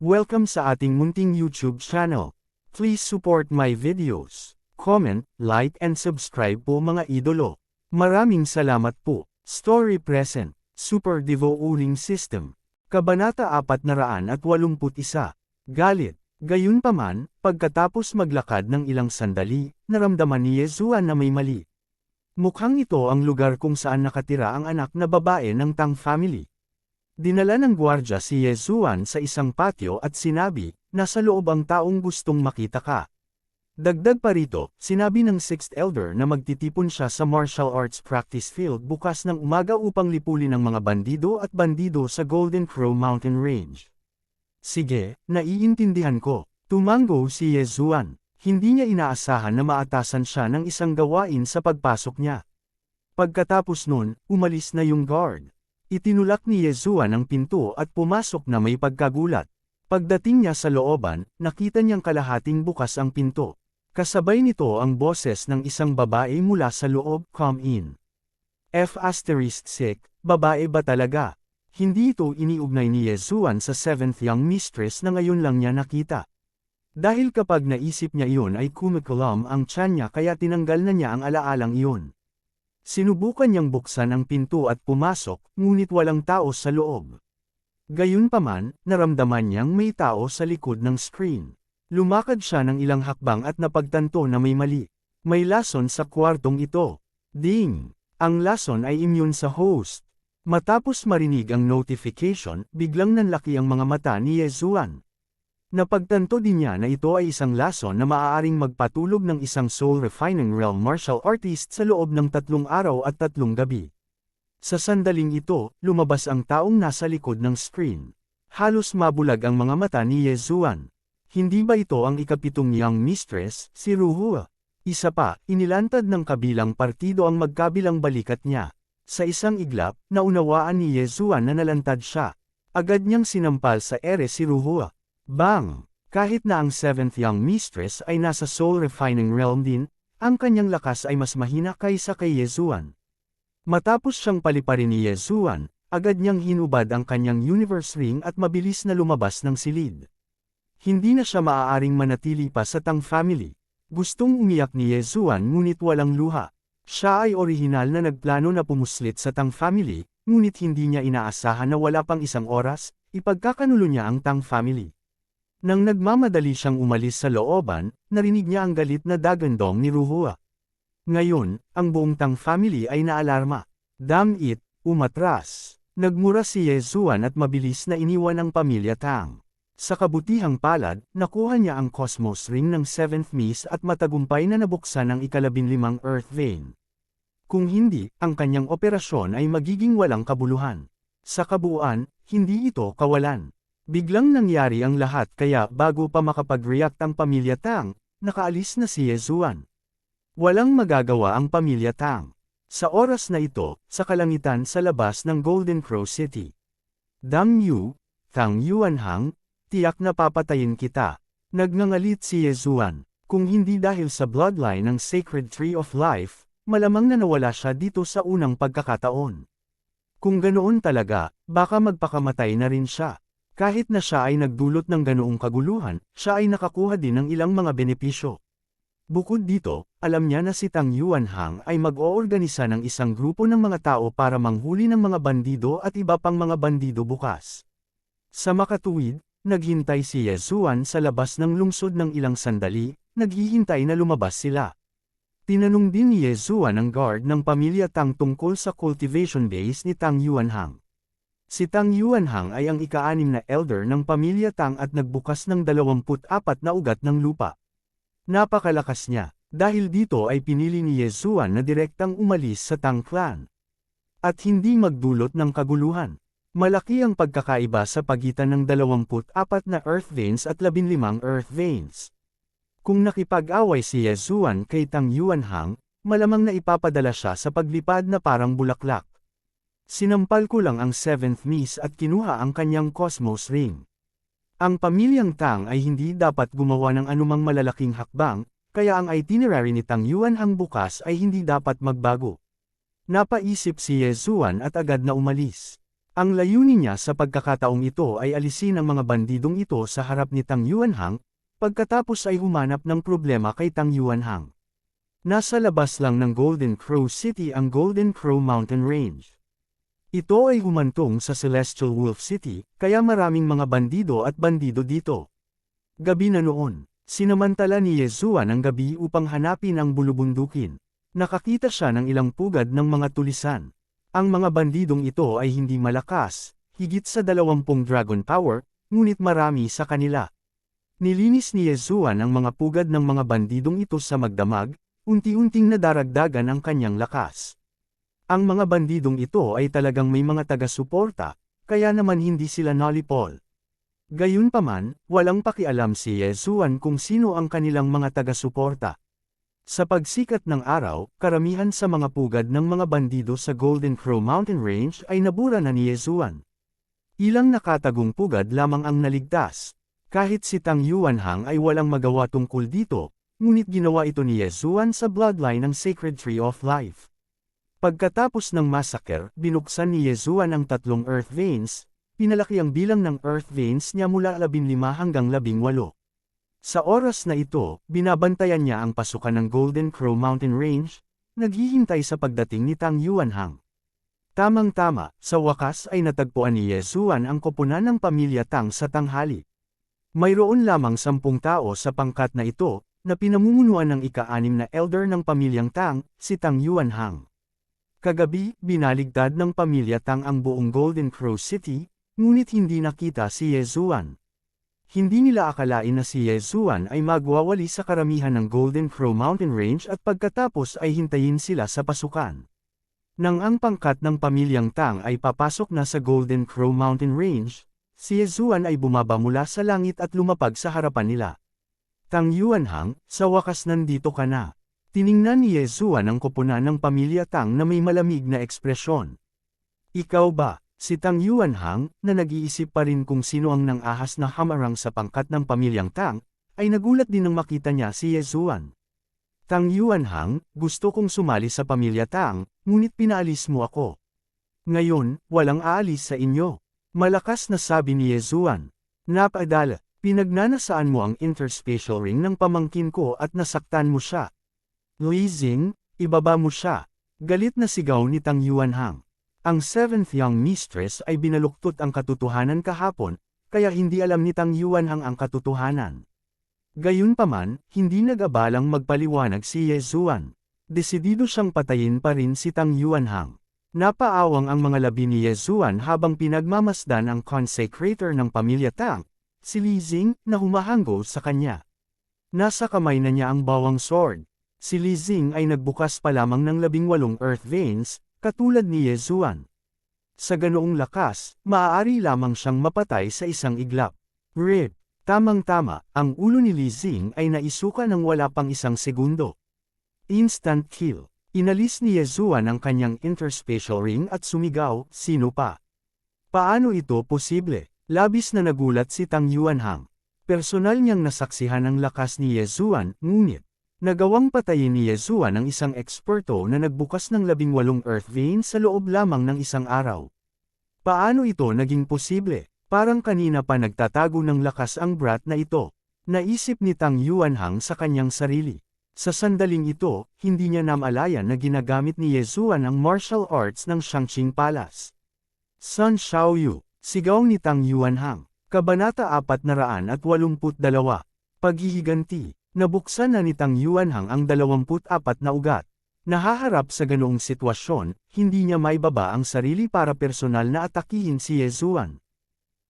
Welcome sa ating munting YouTube channel. Please support my videos. Comment, like and subscribe po mga idolo. Maraming salamat po. Story present. Super Devo Uling System. Kabanata 481. Galit. Gayunpaman, pagkatapos maglakad ng ilang sandali, naramdaman ni Yezuan na may mali. Mukhang ito ang lugar kung saan nakatira ang anak na babae ng Tang family. Dinala ng gwardya si Yezuan sa isang patio at sinabi, nasa loob ang taong gustong makita ka. Dagdag pa rito, sinabi ng Sixth Elder na magtitipon siya sa martial arts practice field bukas ng umaga upang lipulin ang mga bandido at bandido sa Golden Crow Mountain Range. Sige, naiintindihan ko. Tumango si Yezuan. Hindi niya inaasahan na maatasan siya ng isang gawain sa pagpasok niya. Pagkatapos nun, umalis na yung guard. Itinulak ni Yezuan ang pinto at pumasok na may pagkagulat. Pagdating niya sa looban, nakita niyang kalahating bukas ang pinto. Kasabay nito ang boses ng isang babae mula sa loob, "Come in." F***, babae ba talaga? Hindi ito iniugnay ni Yezuan sa 7th young mistress na ngayon lang niya nakita. Dahil kapag naisip niya iyon ay kumikulam ang tiyan niya kaya tinanggal na niya ang alaalang iyon. Sinubukan niyang buksan ang pinto at pumasok, ngunit walang tao sa loob. Gayunpaman, naramdaman niyang may tao sa likod ng screen. Lumakad siya ng ilang hakbang at napagtanto na may mali. May lason sa kwartong ito. Ding! Ang lason ay immune sa host. Matapos marinig ang notification, biglang nanlaki ang mga mata ni Yezuan. Napagtanto din niya na ito ay isang lason na maaaring magpatulog ng isang soul refining realm martial artist sa loob ng 3 araw at 3 gabi. Sa sandaling ito, lumabas ang taong nasa likod ng screen. Halos mabulag ang mga mata ni Yezuan. Hindi ba ito ang ikapitong young mistress, si Ruhua? Isa pa, inilantad ng kabilang partido ang magkabilang balikat niya. Sa isang iglap, naunawaan ni Yezuan na nalantad siya. Agad niyang sinampal sa ere si Ruhua. Bang! Kahit na ang 7th young mistress ay nasa soul refining realm din, ang kanyang lakas ay mas mahina kaysa kay Yezuan. Matapos siyang paliparin ni Yezuan, agad niyang hinubad ang kanyang universe ring at mabilis na lumabas ng silid. Hindi na siya maaaring manatili pa sa Tang family. Gustong umiyak ni Yezuan ngunit walang luha. Siya ay orihinal na nagplano na pumuslit sa Tang family, ngunit hindi niya inaasahan na wala pang isang oras, ipagkakanulo niya ang Tang family. Nang nagmamadali siyang umalis sa looban, narinig niya ang galit na dagandong ni Ruhua. Ngayon, ang buong Tang family ay naalarma. Damn it, umatras. Nagmura si Yezuan at mabilis na iniwan ang pamilya Tang. Sa kabutihang palad, nakuha niya ang Cosmos Ring ng 7th Miss at matagumpay na nabuksan ang ika-15 Earth Vein. Kung hindi, ang kanyang operasyon ay magiging walang kabuluhan. Sa kabuuan, hindi ito kawalan. Biglang nangyari ang lahat kaya bago pa makapag-react ang pamilya Tang, nakaalis na si Yezuan. Walang magagawa ang pamilya Tang. Sa oras na ito, sa kalangitan sa labas ng Golden Crow City. Damn you, Tang Yuanhang, tiyak na papatayin kita. Nagngangalit si Yezuan. Kung hindi dahil sa bloodline ng Sacred Tree of Life, malamang na nawala siya dito sa unang pagkakataon. Kung ganoon talaga, baka magpakamatay na rin siya. Kahit na siya ay nagdulot ng ganoong kaguluhan, siya ay nakakuha din ng ilang mga benepisyo. Bukod dito, alam niya na si Tang Yuanhang ay mag-oorganisa ng isang grupo ng mga tao para manghuli ng mga bandido at iba pang mga bandido bukas. Sa makatuwid, naghintay si Yezuan sa labas ng lungsod ng ilang sandali, naghihintay na lumabas sila. Tinanong din ni Yezuan ang guard ng pamilya Tang tungkol sa cultivation base ni Tang Yuanhang. Si Tang Yuanhang ay ang ika-6 na elder ng pamilya Tang at nagbukas ng 24 na ugat ng lupa. Napakalakas niya, dahil dito ay pinili ni Yezuan na direktang umalis sa Tang clan. At hindi magdulot ng kaguluhan. Malaki ang pagkakaiba sa pagitan ng 24 na Earth Veins at 15 Earth Veins. Kung nakipag-away si Yezuan kay Tang Yuanhang, malamang na ipapadala siya sa paglipad na parang bulaklak. Sinampal ko lang ang 7th Miss at kinuha ang kanyang Cosmos Ring. Ang pamilyang Tang ay hindi dapat gumawa ng anumang malalaking hakbang, kaya ang itinerary ni Tang Yuanhang bukas ay hindi dapat magbago. Napaisip si Yezuan at agad na umalis. Ang layunin niya sa pagkakataong ito ay alisin ang mga bandidong ito sa harap ni Tang Yuanhang, pagkatapos ay humanap ng problema kay Tang Yuanhang. Nasa labas lang ng Golden Crow City ang Golden Crow Mountain Range. Ito ay humantong sa Celestial Wolf City, kaya maraming mga bandido at bandido dito. Gabi na noon, sinamantala ni Yezuan ang gabi upang hanapin ang bulubundukin. Nakakita siya ng ilang pugad ng mga tulisan. Ang mga bandidong ito ay hindi malakas, higit sa 20 dragon power, ngunit marami sa kanila. Nilinis ni Yezuan ang mga pugad ng mga bandidong ito sa magdamag, unti-unting nadaragdagan ang kanyang lakas. Ang mga bandidong ito ay talagang may mga taga-suporta, kaya naman hindi sila nalipol. Gayunpaman, walang pakialam si Yezuan kung sino ang kanilang mga taga-suporta. Sa pagsikat ng araw, karamihan sa mga pugad ng mga bandido sa Golden Crow Mountain Range ay nabura na ni Yezuan. Ilang nakatagong pugad lamang ang naligtas. Kahit si Tang Yuanhang ay walang magawa tungkol dito, ngunit ginawa ito ni Yezuan sa bloodline ng Sacred Tree of Life. Pagkatapos ng massacre, binuksan ni Yezuan ang 3 Earth Veins, pinalaki ang bilang ng Earth Veins niya mula 15 hanggang 18. Sa oras na ito, binabantayan niya ang pasukan ng Golden Crow Mountain Range, naghihintay sa pagdating ni Tang Yuanhang. Tamang-tama, sa wakas ay natagpuan ni Yezuan ang koponan ng pamilya Tang sa tanghali. Mayroon lamang 10 tao sa pangkat na ito, na pinamumunuan ng ika-6 na elder ng pamilyang Tang, si Tang Yuanhang. Kagabi, binaligtad ng pamilya Tang ang buong Golden Crow City, ngunit hindi nakita si Yezuan. Hindi nila akalain na si Yezuan ay magwawali sa karamihan ng Golden Crow Mountain Range at pagkatapos ay hintayin sila sa pasukan. Nang ang pangkat ng pamilyang Tang ay papasok na sa Golden Crow Mountain Range, si Yezuan ay bumaba mula sa langit at lumapag sa harapan nila. Tang Yuanhang, sa wakas nandito ka na. Tiningnan ni Yezuan ang koponan ng pamilya Tang na may malamig na ekspresyon. Ikaw ba, si Tang Yuanhang, na nag-iisip pa rin kung sino ang nang-ahas na hamarang sa pangkat ng pamilyang Tang, ay nagulat din nang makita niya si Yezuan. Tang Yuanhang, gusto kong sumali sa pamilya Tang, ngunit pinaalis mo ako. Ngayon, walang aalis sa inyo. Malakas na sabi ni Yezuan. Napadala, pinagnanasaan mo ang interspatial ring ng pamangkin ko at nasaktan mo siya. Li Xing, ibaba mo siya. Galit na sigaw ni Tang Yuanhang. Ang 7th Young Mistress ay binaluktot ang katotohanan kahapon, kaya hindi alam ni Tang Yuanhang ang katotohanan. Gayunpaman, hindi nag-abalang magpaliwanag si Yezuan. Desidido siyang patayin pa rin si Tang Yuanhang. Napaawang ang mga labi ni Yezuan habang pinagmamasdan ang consecrator ng pamilya Tang, si Li Xing, na humahanggo sa kanya. Nasa kamay na niya ang bawang sword. Si Li Xing ay nagbukas pa lamang ng 18 Earth Veins, katulad ni Yezuan. Sa ganoong lakas, maaari lamang siyang mapatay sa isang iglap. Rip! Tamang-tama, ang ulo ni Li Xing ay naisuka ng wala pang 1 segundo. Instant kill. Inalis ni Yezuan ang kanyang interspatial ring at sumigaw, sino pa? Paano ito posible? Labis na nagulat si Tang Yuanhang. Personal niyang nasaksihan ang lakas ni Yezuan, ngunit nagawang patayin ni Yezuan ang isang eksperto na nagbukas ng 18 Earth Veins sa loob lamang ng 1 araw. Paano ito naging posible? Parang kanina pa nagtatago ng lakas ang brat na ito. Naisip ni Tang Yuanhang sa kanyang sarili. Sa sandaling ito, hindi niya namalayan na ginagamit ni Yezuan ang martial arts ng Shangqing Palace. Sun Xiaoyu, sigaw ni Tang Yuanhang. Kabanata 482. Paghihiganti. Nabuksan na ni Tang Yuanhang ang 24 na ugat. Nahaharap sa ganoong sitwasyon, hindi niya maibaba ang sarili para personal na atakihin si Yezuan.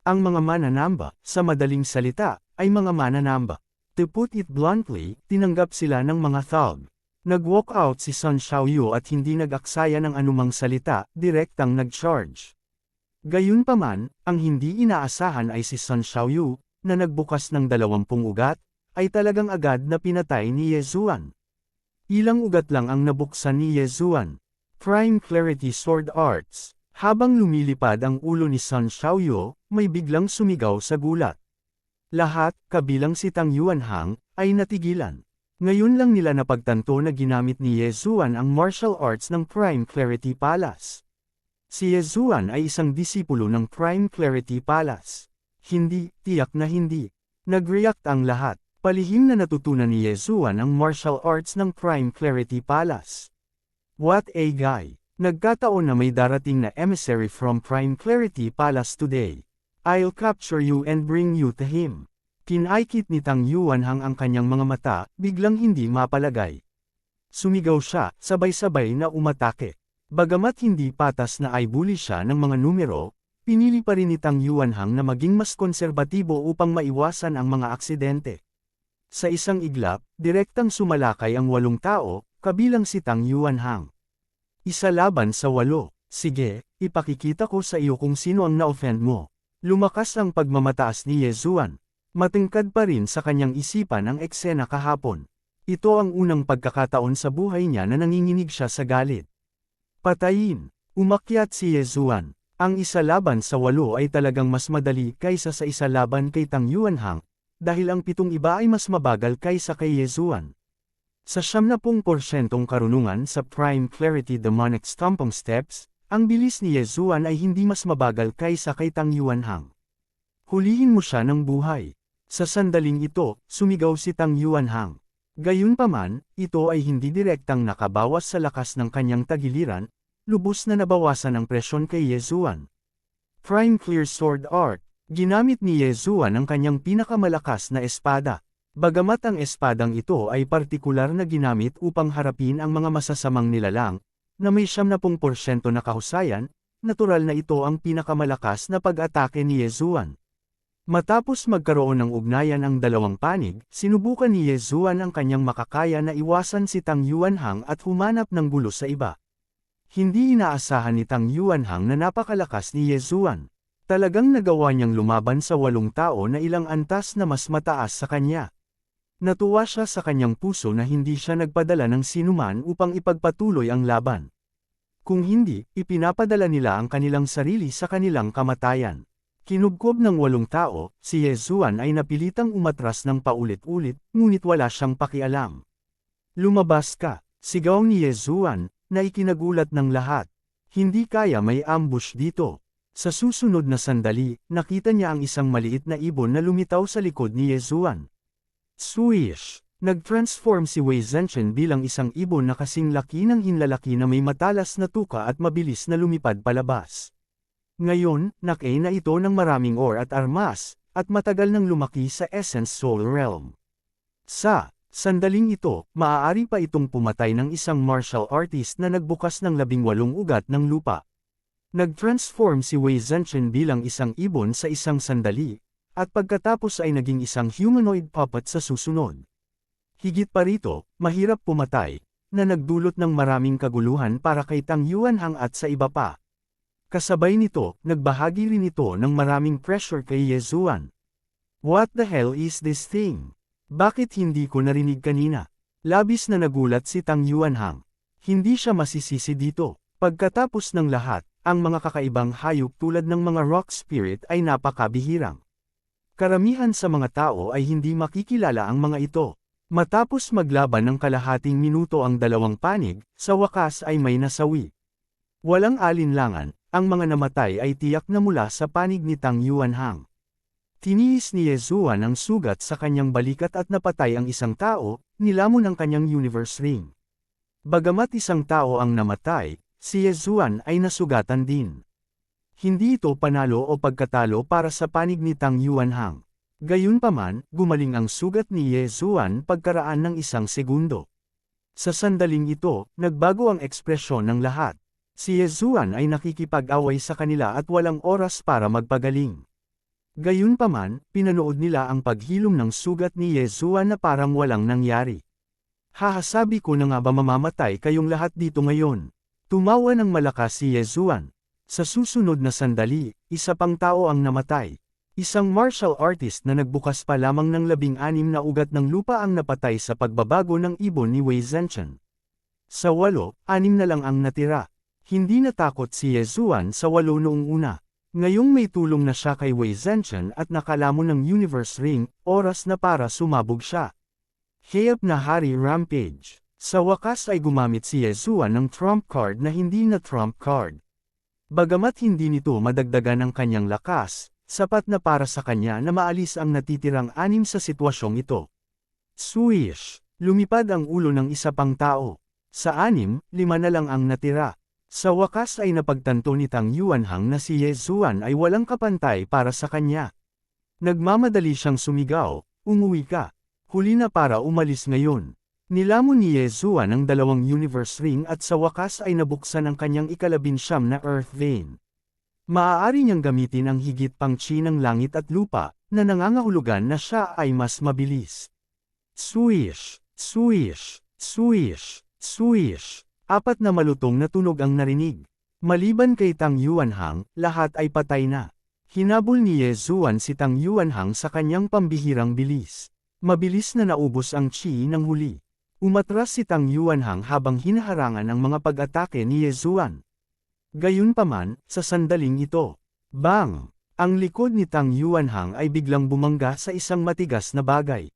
Ang mga mananamba, sa madaling salita, ay mga mananamba. To put it bluntly, tinanggap sila ng mga thug. Nag-walk out si Sun Xiaoyu at hindi nag-aksaya ng anumang salita, direktang nag-charge. Gayunpaman, ang hindi inaasahan ay si Sun Xiaoyu, na nagbukas ng 20 ugat, ay talagang agad na pinatay ni Yezuan. Ilang ugat lang ang nabuksan ni Yezuan. Prime Clarity Sword Arts. Habang lumilipad ang ulo ni Sun Xiaoyu, may biglang sumigaw sa gulat. Lahat, kabilang si Tang Yuanhang, ay natigilan. Ngayon lang nila napagtanto na ginamit ni Yezuan ang martial arts ng Prime Clarity Palace. Si Yezuan ay isang disipulo ng Prime Clarity Palace. Hindi, tiyak na hindi. Nag-react ang lahat. Palihim na natutunan ni Yezuan ang martial arts ng Prime Clarity Palace. What a guy! Nagkataon na may darating na emissary from Prime Clarity Palace today. I'll capture you and bring you to him. Kinaikit ni Tang Yuanhang ang kanyang mga mata, biglang hindi mapalagay. Sumigaw siya, sabay-sabay na umatake. Bagamat hindi patas na ay bully siya ng mga numero, pinili pa rin ni Tang Yuanhang na maging mas konserbatibo upang maiwasan ang mga aksidente. Sa isang iglap, direktang sumalakay ang 8 tao, kabilang si Tang Yuanhang. Isa laban sa 8. Sige, ipakikita ko sa iyo kung sino ang na-offend mo. Lumakas ang pagmamataas ni Yezuan. Matingkad pa rin sa kanyang isipan ang eksena kahapon. Ito ang unang pagkakataon sa buhay niya na nanginginig siya sa galit. Patayin! Umakyat si Yezuan. Ang isa laban sa 8 ay talagang mas madali kaysa sa isa laban kay Tang Yuanhang, dahil ang 7 iba ay mas mabagal kaysa kay Yezuan. Sa 70% karunungan sa Prime Clarity Demonic Stomping Steps, ang bilis ni Yezuan ay hindi mas mabagal kaysa kay Tang Yuanhang. Hulihin mo siya ng buhay. Sa sandaling ito, sumigaw si Tang Yuanhang. Gayunpaman, ito ay hindi direktang nakabawas sa lakas ng kanyang tagiliran, lubos na nabawasan ang presyon kay Yezuan. Prime Clear Sword Art, ginamit ni Yezuan ang kanyang pinakamalakas na espada. Bagamat ang espadang ito ay partikular na ginamit upang harapin ang mga masasamang nilalang, na may 70% na kahusayan, natural na ito ang pinakamalakas na pag-atake ni Yezuan. Matapos magkaroon ng ugnayan ang dalawang panig, sinubukan ni Yezuan ang kanyang makakaya na iwasan si Tang Yuanhang at humanap ng gulo sa iba. Hindi inaasahan ni Tang Yuanhang na napakalakas ni Yezuan. Talagang nagawa niyang lumaban sa 8 tao na ilang antas na mas mataas sa kanya. Natuwa siya sa kanyang puso na hindi siya nagpadala ng sinuman upang ipagpatuloy ang laban. Kung hindi, ipinapadala nila ang kanilang sarili sa kanilang kamatayan. Kinubkob ng 8 tao, si Yezuan ay napilitang umatras ng paulit-ulit, ngunit wala siyang pakialam. Lumabas ka, sigaw ni Yezuan, na ikinagulat ng lahat. Hindi kaya may ambush dito. Sa susunod na sandali, nakita niya ang isang maliit na ibon na lumitaw sa likod ni Yezuan. Swish! Nag-transform si Wei Zhenchen bilang isang ibon na kasing laki ng hinlalaki na may matalas na tuka at mabilis na lumipad palabas. Ngayon, nakay na ito ng maraming ore at armas, at matagal nang lumaki sa Essence Soul Realm. Sa sandaling ito, maaari pa itong pumatay ng isang martial artist na nagbukas ng 18 ugat ng lupa. Nag-transform si Wei Zhenchen bilang isang ibon sa isang sandali, at pagkatapos ay naging isang humanoid puppet sa susunod. Higit pa rito, mahirap pumatay, na nagdulot ng maraming kaguluhan para kay Tang Yuanhang at sa iba pa. Kasabay nito, nagbahagi rin ito ng maraming pressure kay Yezuan. What the hell is this thing? Bakit hindi ko narinig kanina? Labis na nagulat si Tang Yuanhang. Hindi siya masisisi dito. Pagkatapos ng lahat, ang mga kakaibang hayop tulad ng mga rock spirit ay napakabihirang. Karamihan sa mga tao ay hindi makikilala ang mga ito. Matapos maglaban ng kalahating minuto ang dalawang panig, sa wakas ay may nasawi. Walang alinlangan, ang mga namatay ay tiyak na mula sa panig ni Tang Yuanhang. Tiniis ni Yezuan ang sugat sa kanyang balikat at napatay ang isang tao, nilamon ang kanyang universe ring. Bagamat isang tao ang namatay, si Yezuan ay nasugatan din. Hindi ito panalo o pagkatalo para sa panig ni Tang Yuanhang. Gayunpaman, gumaling ang sugat ni Yezuan pagkaraan ng 1 segundo. Sa sandaling ito, nagbago ang ekspresyon ng lahat. Si Yezuan ay nakikipag-away sa kanila at walang oras para magpagaling. Gayunpaman, pinanood nila ang paghilom ng sugat ni Yezuan na parang walang nangyari. Hahasabi ko na nga ba mamamatay kayong lahat dito ngayon? Tumawa ng malakas si Yezuan. Sa susunod na sandali, isa pang tao ang namatay. Isang martial artist na nagbukas pa lamang ng 16 na ugat ng lupa ang napatay sa pagbabago ng ibon ni Wei Zhenchen. Sa 8, 6 na lang ang natira. Hindi natakot si Yezuan sa 8 noong una. Ngayong may tulong na siya kay Wei Zhenchen at nakalamon ng Universe Ring, oras na para sumabog siya. Hayop na Hari Rampage. Sa wakas ay gumamit si Yezuan ng trump card na hindi na trump card. Bagamat hindi nito madagdagan ang kanyang lakas, sapat na para sa kanya na maalis ang natitirang 6 sa sitwasyong ito. Swish! Lumipad ang ulo ng isa pang tao. Sa 6, 5 na lang ang natira. Sa wakas ay napagtanto ni Tang Yuanhang na si Ye Zuan ay walang kapantay para sa kanya. Nagmamadali siyang sumigaw, "Umuwi ka. Huli na para umalis ngayon." Nilamon ni Ye Zuan ang 2 universe ring at sa wakas ay nabuksan ang kanyang ika-19 na earth vein. Maaari niyang gamitin ang higit pang chi ng langit at lupa, na nangangahulugan na siya ay mas mabilis. Swish! Swish! Swish! Swish! 4 na malutong na tunog ang narinig. Maliban kay Tang Yuanhang, lahat ay patay na. Hinabol ni Ye Zuan si Tang Yuanhang sa kanyang pambihirang bilis. Mabilis na naubos ang chi ng huli. Umatras si Tang Yuanhang habang hinaharangan ang mga pag-atake ni Ye Zuan. Gayunpaman, sa sandaling ito, bang! Ang likod ni Tang Yuanhang ay biglang bumangga sa isang matigas na bagay.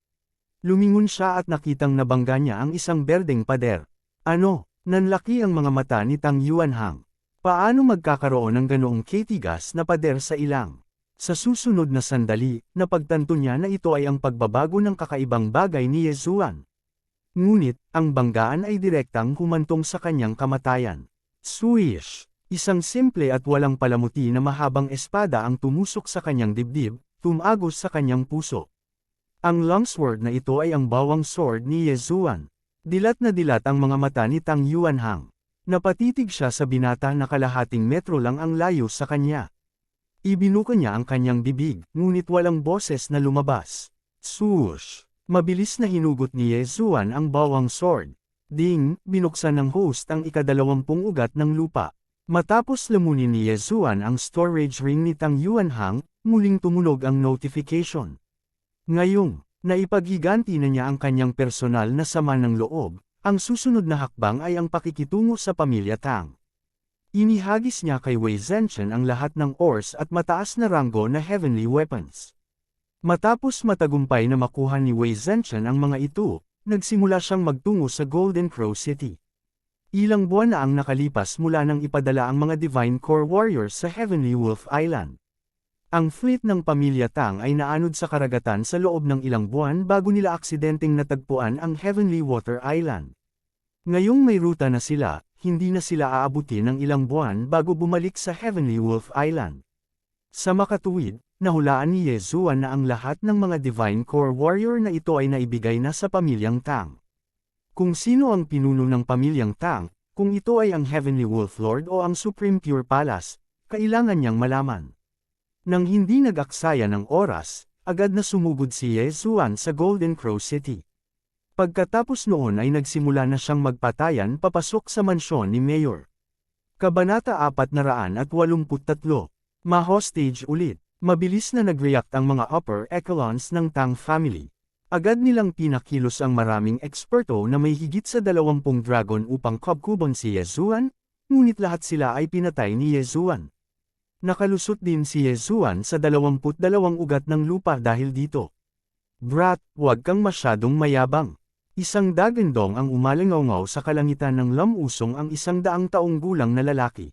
Lumingon siya at nakitang nabangga niya ang isang berdeng pader. Ano? Nanlaki ang mga mata ni Tang Yuanhang. Paano magkakaroon ng ganoong katigas na pader sa ilang? Sa susunod na sandali, napagtanto niya na ito ay ang pagbabago ng kakaibang bagay ni Ye Zuan. Ngunit, ang banggaan ay direktang humantong sa kanyang kamatayan. Swish! Isang simple at walang palamuti na mahabang espada ang tumusok sa kanyang dibdib, tumagos sa kanyang puso. Ang longsword na ito ay ang bawang sword ni Ye Zuan. Dilat na dilat ang mga mata ni Tang Yuanhang. Napatitig siya sa binata na kalahating metro lang ang layo sa kanya. Ibinuka niya ang kanyang bibig, ngunit walang boses na lumabas. Swoosh! Mabilis na hinugot ni Ye Zuan ang bawang sword. Ding! Binuksan ng host ang ika-20 ugat ng lupa. Matapos lamunin ni Ye Zuan ang storage ring ni Tang Yuanhang, muling tumunog ang notification. Ngayong, naipaghiganti na niya ang kanyang personal na sama ng loob, ang susunod na hakbang ay ang pakikitungo sa pamilya Tang. Inihagis niya kay Wei Zhenchen ang lahat ng ores at mataas na ranggo na heavenly weapons. Matapos matagumpay na makuha ni Wei Zhenchen ang mga ito, nagsimula siyang magtungo sa Golden Crow City. Ilang buwan na ang nakalipas mula nang ipadala ang mga Divine Core Warriors sa Heavenly Wolf Island. Ang fleet ng pamilya Tang ay naanod sa karagatan sa loob ng ilang buwan bago nila aksidenteng natagpuan ang Heavenly Water Island. Ngayong may ruta na sila, hindi na sila aabutin ng ilang buwan bago bumalik sa Heavenly Wolf Island. Sa makatuwid, nahulaan ni Ye Zuan na ang lahat ng mga Divine Core Warrior na ito ay naibigay na sa pamilyang Tang. Kung sino ang pinuno ng pamilyang Tang, kung ito ay ang Heavenly Wolf Lord o ang Supreme Pure Palace, kailangan niyang malaman. Nang hindi nag-aksaya ng oras, agad na sumugod si Ye Zuan sa Golden Crow City. Pagkatapos noon ay nagsimula na siyang magpatayan papasok sa mansyon ni Mayor. Kabanata 483. Ma-hostage ulit. Mabilis na nag-react ang mga upper echelons ng Tang family. Agad nilang pinakilos ang maraming eksperto na may higit sa 20 dragon upang kubkubon si Ye Zuan, ngunit lahat sila ay pinatay ni Ye Zuan. Nakalusot din si Ye Zuan sa 22 ugat ng lupa dahil dito. Brat, huwag kang masyadong mayabang. Isang dagandong ang umalingaw sa kalangitan ng lamusong ang 100 taong gulang na lalaki.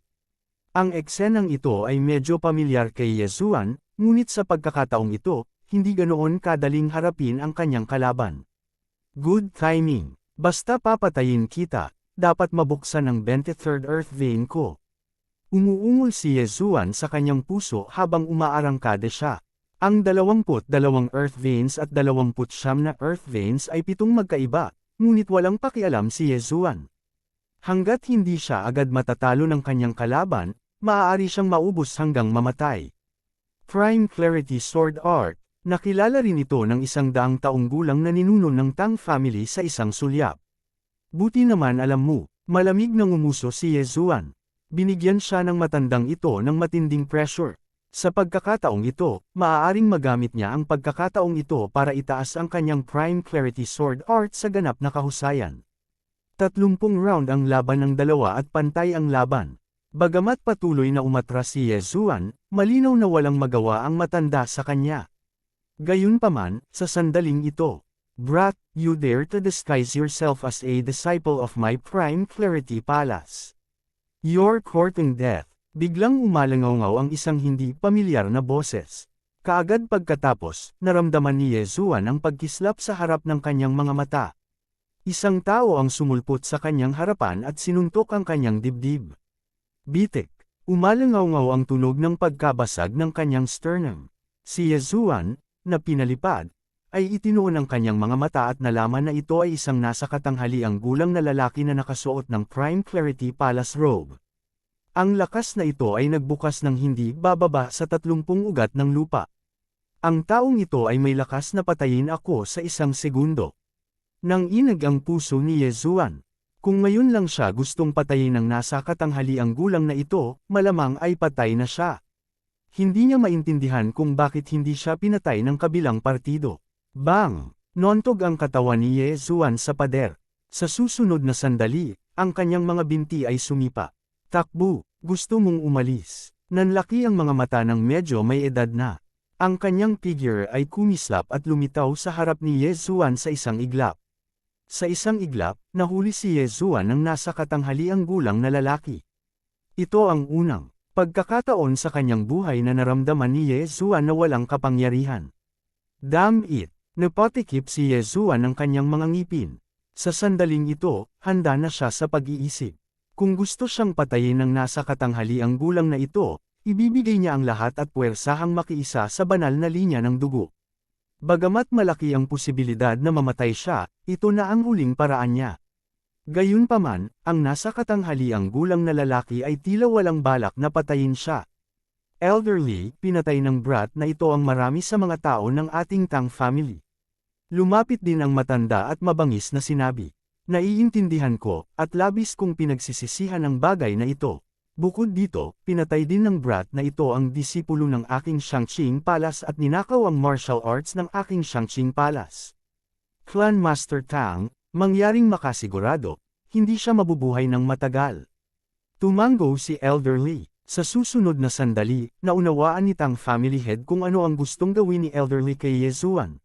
Ang eksenang ito ay medyo pamilyar kay Ye Zuan, ngunit sa pagkakataong ito, hindi ganoon kadaling harapin ang kanyang kalaban. Good timing. Basta papatayin kita, dapat mabuksan ang 23rd Earth Vein ko. Umuungol si Ye Zuan sa kanyang puso habang umaarangkada siya. Ang 22 Earth Veins at 29 na Earth Veins ay 7 magkaiba, ngunit walang pakialam si Ye Zuan. Hanggat hindi siya agad matatalo ng kanyang kalaban, maaari siyang maubos hanggang mamatay. Prime Clarity Sword Art. Nakilala rin ito ng 100 taong gulang na ninuno ng Tang family sa isang sulyap. Buti naman alam mo, malamig nang umuso si Ye Zuan. Binigyan siya ng matandang ito ng matinding pressure. Sa pagkakataong ito, maaaring magamit niya ang pagkakataong ito para itaas ang kanyang Prime Clarity Sword Art sa ganap na kahusayan. 30 round ang laban ng dalawa at pantay ang laban. Bagamat patuloy na umatras si Ye Zuan, malinaw na walang magawa ang matanda sa kanya. Gayunpaman, sa sandaling ito, Brat, you dare to disguise yourself as a disciple of my Prime Clarity Palace. You're courting death. Biglang umalangaw ang isang hindi pamilyar na boses. Kaagad pagkatapos, naramdaman ni Yezuan ang pagkislap sa harap ng kanyang mga mata. Isang tao ang sumulpot sa kanyang harapan at sinuntok ang kanyang dibdib. Bitik. Umalangaw ang tunog ng pagkabasag ng kanyang sternum. Si Yezuan, na pinalipad, ay itinuon ang kanyang mga mata at nalaman na ito ay isang nasa katanghaliang gulang na lalaki na nakasuot ng Prime Clarity Palace robe. Ang lakas na ito ay nagbukas ng hindi bababa sa 30 ugat ng lupa. Ang taong ito ay may lakas na patayin ako sa 1 segundo. Nang inag ang puso ni Yezuan. Kung ngayon lang siya gustong patayin ng nasa katanghaliang gulang na ito, malamang ay patay na siya. Hindi niya maintindihan kung bakit hindi siya pinatay ng kabilang partido. Bang! Nontog ang katawan ni Yezuan sa pader. Sa susunod na sandali, ang kanyang mga binti ay sumipa. Takbo, gusto mong umalis. Nanlaki ang mga mata ng medyo may edad na. Ang kanyang figure ay kumislap at lumitaw sa harap ni Yezuan sa isang iglap. Sa isang iglap, nahuli si Yezuan ng nasa katanghaliang gulang na lalaki. Ito ang unang pagkakataon sa kanyang buhay na naramdaman ni Yezuan na walang kapangyarihan. Damn it! Napatikip si Yezuan ng kanyang mga ngipin. Sa sandaling ito, handa na siya sa pag-iisip. Kung gusto siyang patayin ng nasa katanghaliang gulang na ito, ibibigay niya ang lahat at puwersahang makiisa sa banal na linya ng dugo. Bagamat malaki ang posibilidad na mamatay siya, ito na ang huling paraan niya. Gayunpaman, ang nasa katanghaliang gulang na lalaki ay tila walang balak na patayin siya. Elderly, pinatay ng brat na ito ang marami sa mga tao ng ating Tang family. Lumapit din ang matanda at mabangis na sinabi, "Naiintindihan ko, at labis kong pinagsisisihan ang bagay na ito. Bukod dito, pinatay din ng brat na ito ang disipulo ng aking Shangqing Palace at ninakaw ang martial arts ng aking Shangqing Palace. Clan Master Tang, mangyaring makasigurado, hindi siya mabubuhay ng matagal." Tumango si Elderly. Sa susunod na sandali, naunawaan ni Tang family head kung ano ang gustong gawin ni Elderly kay Yezuan.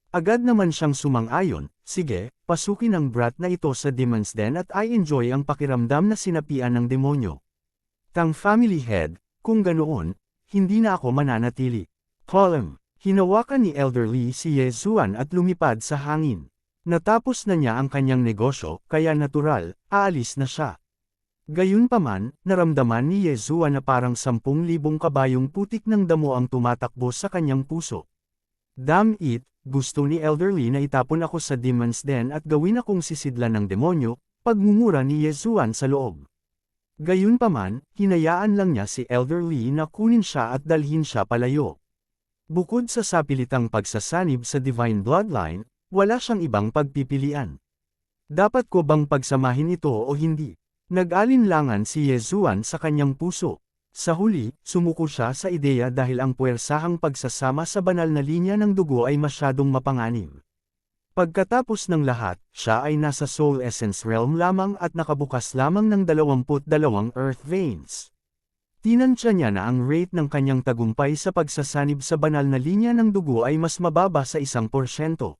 Agad naman siyang sumang-ayon, "Sige, pasukin ang brat na ito sa Demon's Den at I enjoy ang pakiramdam na sinapian ng demonyo." Tang family head, kung ganoon, hindi na ako mananatili. Column. Hinawakan ni Elderly si Yezuan at lumipad sa hangin. Natapos na niya ang kanyang negosyo, kaya natural, aalis na siya. Gayunpaman, naramdaman ni Yezuan na parang 10,000 kabayong putik ng damo ang tumatakbo sa kanyang puso. Damn it, gusto ni Elderly na itapon ako sa Demon's Den at gawin akong sisidlan ng demonyo, pagmumura ni Yezuan sa loob. Gayunpaman, hinayaan lang niya si Elderly na kunin siya at dalhin siya palayo. Bukod sa sapilitang pagsasanib sa Divine Bloodline, wala siyang ibang pagpipilian. Dapat ko bang pagsamahin ito o hindi? Nag-alinlangan si Yezuan sa kanyang puso. Sa huli, sumuko siya sa ideya dahil ang puwersahang pagsasama sa banal na linya ng dugo ay masyadong mapanganib. Pagkatapos ng lahat, siya ay nasa Soul Essence Realm lamang at nakabukas lamang ng 22 Earth Veins. Tinansya niya na ang rate ng kanyang tagumpay sa pagsasanib sa banal na linya ng dugo ay mas mababa sa 1%.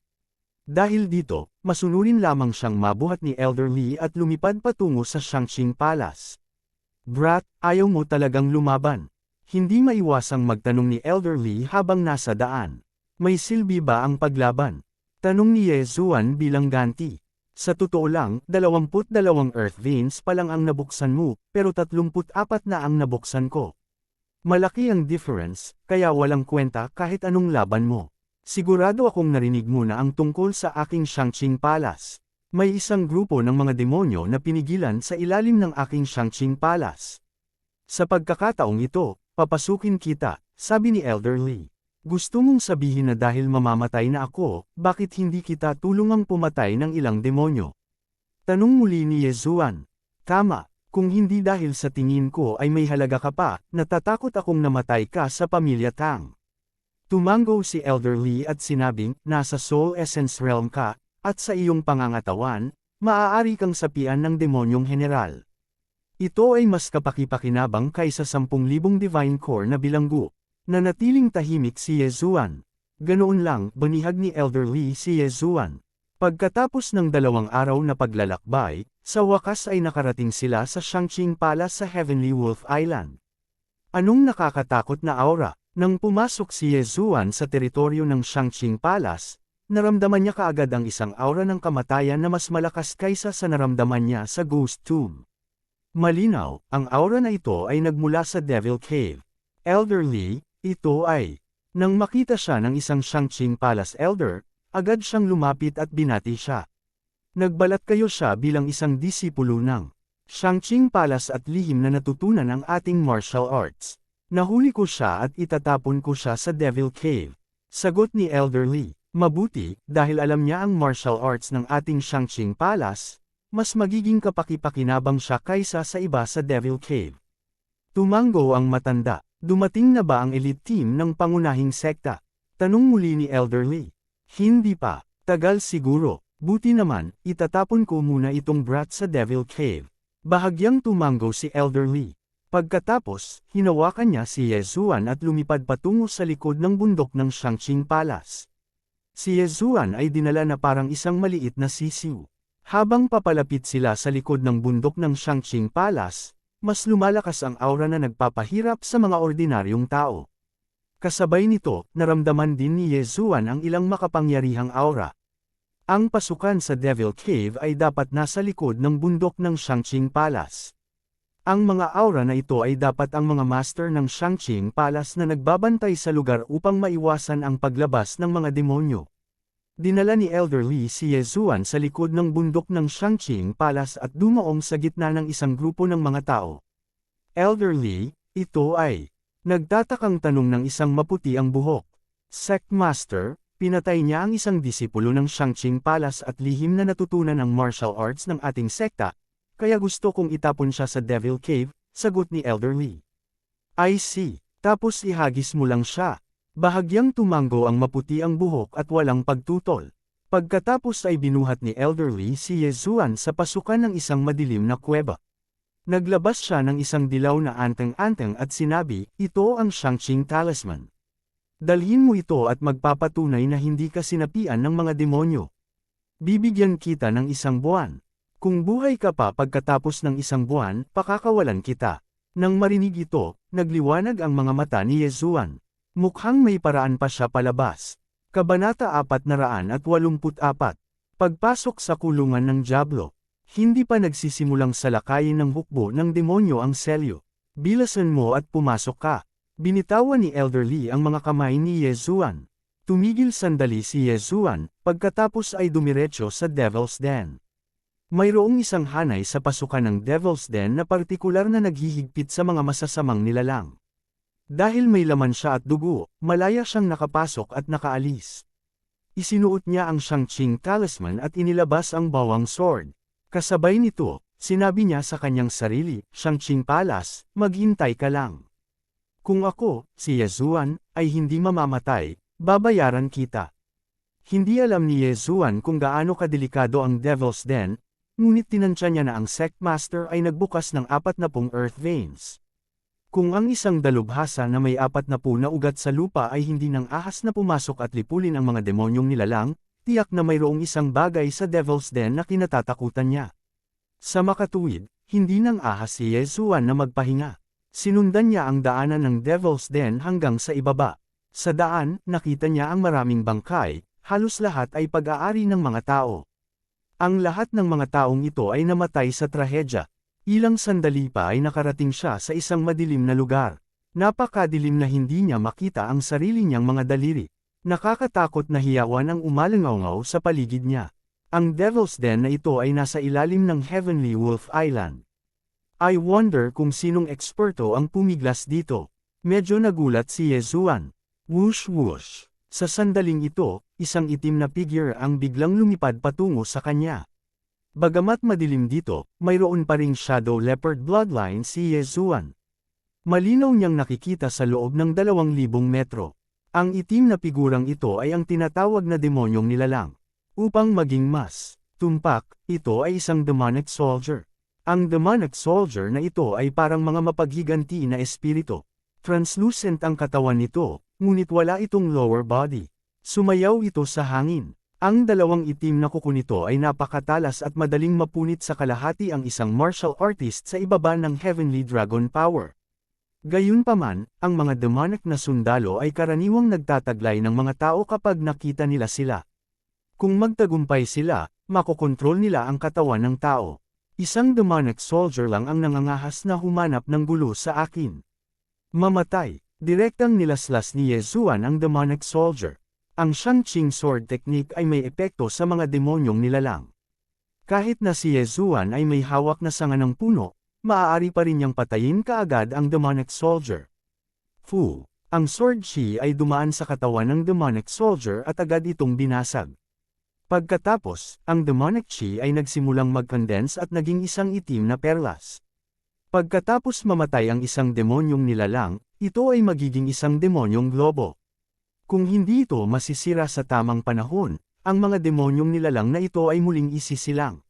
Dahil dito, masunurin lamang siyang mabuhat ni Elderly at lumipad patungo sa Shangqing Palace. "Brat, ayaw mo talagang lumaban?" Hindi maiwasang magtanong ni Elderly habang nasa daan. "May silbi ba ang paglaban?" Tanong ni Yezuan bilang ganti. "Sa totoo lang, 22 Earth Veins pa lang ang nabuksan mo, pero 34 na ang nabuksan ko. Malaki ang difference, kaya walang kwenta kahit anong laban mo. Sigurado akong narinig mo na ang tungkol sa aking Shangqing Palace. May isang grupo ng mga demonyo na pinigilan sa ilalim ng aking Shangqing Palace. Sa pagkakataong ito, papasukin kita," sabi ni Elderly. "Gusto mong sabihin na dahil mamamatay na ako, bakit hindi kita tulungang pumatay ng ilang demonyo?" Tanong muli ni Yezuan. "Tama, kung hindi dahil sa tingin ko ay may halaga ka pa, natatakot akong namatay ka sa pamilya Tang." Tumango si Elderly at sinabing, "Nasa Soul Essence Realm ka, at sa iyong pangangatawan, maaari kang sapian ng demonyong general. Ito ay mas kapakipakinabang kaysa 10,000 Divine Core na bilanggo." Nanatiling tahimik si Yezuan. "Ganoon lang," banihag ni Elderly si Yezuan. Pagkatapos ng 2 araw na paglalakbay, sa wakas ay nakarating sila sa Shangqing Palace sa Heavenly Wolf Island. Anong nakakatakot na aura? Nang pumasok si Ye Zuan sa teritoryo ng Shangqing Palace, naramdaman niya kaagad ang isang aura ng kamatayan na mas malakas kaysa sa naramdaman niya sa Ghost Tomb. Malinaw, ang aura na ito ay nagmula sa Devil Cave. Elderly, ito ay. Nang makita siya ng isang Shangqing Palace elder, agad siyang lumapit at binati siya. Nagbalat kayo siya bilang isang disipulo ng Shangqing Palace at lihim na natutunan ang ating martial arts. Nahuli ko siya at itatapon ko siya sa Devil Cave. Sagot ni Elderly, mabuti, dahil alam niya ang martial arts ng ating Shangqing Palace, mas magiging kapaki-pakinabang siya kaysa sa iba sa Devil Cave. Tumango ang matanda, dumating na ba ang elite team ng pangunahing sekta? Tanong muli ni Elderly. Hindi pa, tagal siguro, buti naman, itatapon ko muna itong brat sa Devil Cave. Bahagyang tumango si Elderly. Pagkatapos, hinawakan niya si Ye Zuan at lumipad patungo sa likod ng bundok ng Shangqing Palace. Si Ye Zuan ay dinala na parang isang maliit na sisiw. Habang papalapit sila sa likod ng bundok ng Shangqing Palace, mas lumalakas ang aura na nagpapahirap sa mga ordinaryong tao. Kasabay nito, naramdaman din ni Ye Zuan ang ilang makapangyarihang aura. Ang pasukan sa Devil Cave ay dapat nasa likod ng bundok ng Shangqing Palace. Ang mga aura na ito ay dapat ang mga master ng Shangqing Palace na nagbabantay sa lugar upang maiwasan ang paglabas ng mga demonyo. Dinala ni Elderly si Ye Zuan sa likod ng bundok ng Shangqing Palace at dumaong sa gitna ng isang grupo ng mga tao. Elderly, ito ay. Nagtatakang tanong ng isang maputi ang buhok. Sect Master, pinatay niya ang isang disipulo ng Shangqing Palace at lihim na natutunan ang martial arts ng ating sekta, kaya gusto kong itapon siya sa Devil Cave, sagot ni Elderly. I see, tapos ihagis mo lang siya. Bahagyang tumango ang maputi ang buhok at walang pagtutol. Pagkatapos ay binuhat ni Elderly si Ye Zuan sa pasukan ng isang madilim na kuweba. Naglabas siya ng isang dilaw na anteng-anteng at sinabi, ito ang Shangqing Talisman. Dalhin mo ito at magpapatunay na hindi ka sinapian ng mga demonyo. Bibigyan kita ng 1 buwan. Kung buhay ka pa pagkatapos ng 1 buwan, pakakawalan kita. Nang marinig ito, nagliwanag ang mga mata ni Ye Zuan. Mukhang may paraan pa siya palabas. Kabanata 484. Pagpasok sa kulungan ng Diablo. Hindi pa nagsisimulang salakayin ng hukbo ng demonyo ang selyo. Bilasan mo at pumasok ka. Binitawan ni Elderly ang mga kamay ni Ye Zuan. Tumigil sandali si Ye Zuan, pagkatapos ay dumiretso sa Devil's Den. Mayroong isang hanay sa pasukan ng Devil's Den na partikular na naghihigpit sa mga masasamang nilalang. Dahil may laman siya at dugo, malaya siyang nakapasok at nakaalis. Isinuot niya ang Shangqing Talisman at inilabas ang bawang sword. Kasabay nito, sinabi niya sa kanyang sarili, Shangqing Palace, maghintay ka lang. Kung ako, si Ye Zuan, ay hindi mamamatay, babayaran kita. Hindi alam ni Ye Zuan kung gaano kadelikado ang Devil's Den, ngunit tinansya niya na ang Sect Master ay nagbukas ng 40 Earth Veins. Kung ang isang dalubhasa na may 40 na ugat sa lupa ay hindi nang ahas na pumasok at lipulin ang mga demonyong nilalang, tiyak na mayroong isang bagay sa Devil's Den na kinatatakutan niya. Sa makatuwid, hindi nang ahas si Ye Zuan na magpahinga. Sinundan niya ang daanan ng Devil's Den hanggang sa ibaba. Sa daan, nakita niya ang maraming bangkay, halos lahat ay pag-aari ng mga tao. Ang lahat ng mga taong ito ay namatay sa trahedya. Ilang sandali pa ay nakarating siya sa isang madilim na lugar. Napakadilim na hindi niya makita ang sarili niyang mga daliri. Nakakatakot na hiyawan ang umalangaw sa paligid niya. Ang Devil's Den na ito ay nasa ilalim ng Heavenly Wolf Island. I wonder kung sinong eksperto ang pumiglas dito. Medyo nagulat si Ye Zuan. Whoosh whoosh. Sa sandaling ito, isang itim na figure ang biglang lumipad patungo sa kanya. Bagamat madilim dito, mayroon pa ring Shadow Leopard bloodline si Ye Zuan. Malinaw niyang nakikita sa loob ng 2,000 metro. Ang itim na figurang ito ay ang tinatawag na demonyong nilalang. Upang maging mas tumpak, ito ay isang demonic soldier. Ang demonic soldier na ito ay parang mga mapaghiganti na espiritu. Translucent ang katawan nito, ngunit wala itong lower body. Sumayaw ito sa hangin. Ang dalawang itim na kuko nito ay napakatalas at madaling mapunit sa kalahati ang isang martial artist sa ibaba ng Heavenly Dragon Power. Gayunpaman, ang mga demonic na sundalo ay karaniwang nagtataglay ng mga tao kapag nakita nila sila. Kung magtagumpay sila, makokontrol nila ang katawan ng tao. Isang demonic soldier lang ang nangangahas na humanap ng gulo sa akin. Mamatay. Direktang nilaslas ni Yezuan ang demonic soldier. Ang Shangqing sword technique ay may epekto sa mga demonyong nilalang. Kahit na si Yezuan ay may hawak na sanga ng puno, maaari pa rin niyang patayin kaagad ang demonic soldier. Fu. Ang sword chi ay dumaan sa katawan ng demonic soldier at agad itong binasag. Pagkatapos, ang demonic chi ay nagsimulang mag-condense at naging isang itim na perlas. Pagkatapos mamatay ang isang demonyong nilalang, ito ay magiging isang demonyong globo. Kung hindi ito masisira sa tamang panahon, ang mga demonyong nilalang na ito ay muling isisilang.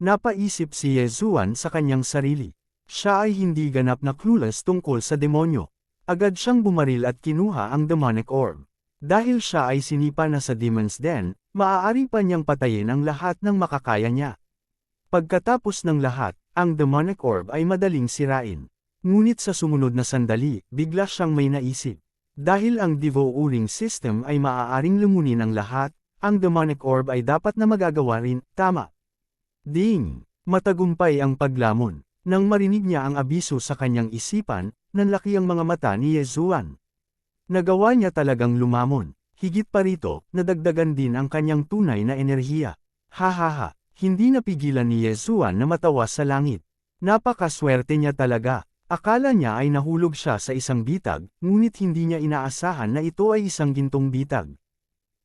Napaisip si Yezuan sa kanyang sarili. Siya ay hindi ganap na clueless tungkol sa demonyo. Agad siyang bumaril at kinuha ang demonic orb. Dahil siya ay sinipa na sa Demon's Den, maaari pa niyang patayin ang lahat ng makakaya niya. Pagkatapos ng lahat, ang demonic orb ay madaling sirain. Ngunit sa sumunod na sandali, bigla siyang may naisip. Dahil ang devouring system ay maaaring lumunin ang lahat, ang demonic orb ay dapat na magagawa rin, tama. Ding! Matagumpay ang paglamon. Nang marinig niya ang abiso sa kanyang isipan, nanlaki ang mga mata ni Yezuan. Nagawa niya talagang lumamon. Higit pa rito, nadagdagan din ang kanyang tunay na enerhiya. Hahaha, hindi napigilan ni Yezuan na matawa sa langit. Napakaswerte niya talaga. Akala niya ay nahulog siya sa isang bitag, ngunit hindi niya inaasahan na ito ay isang gintong bitag.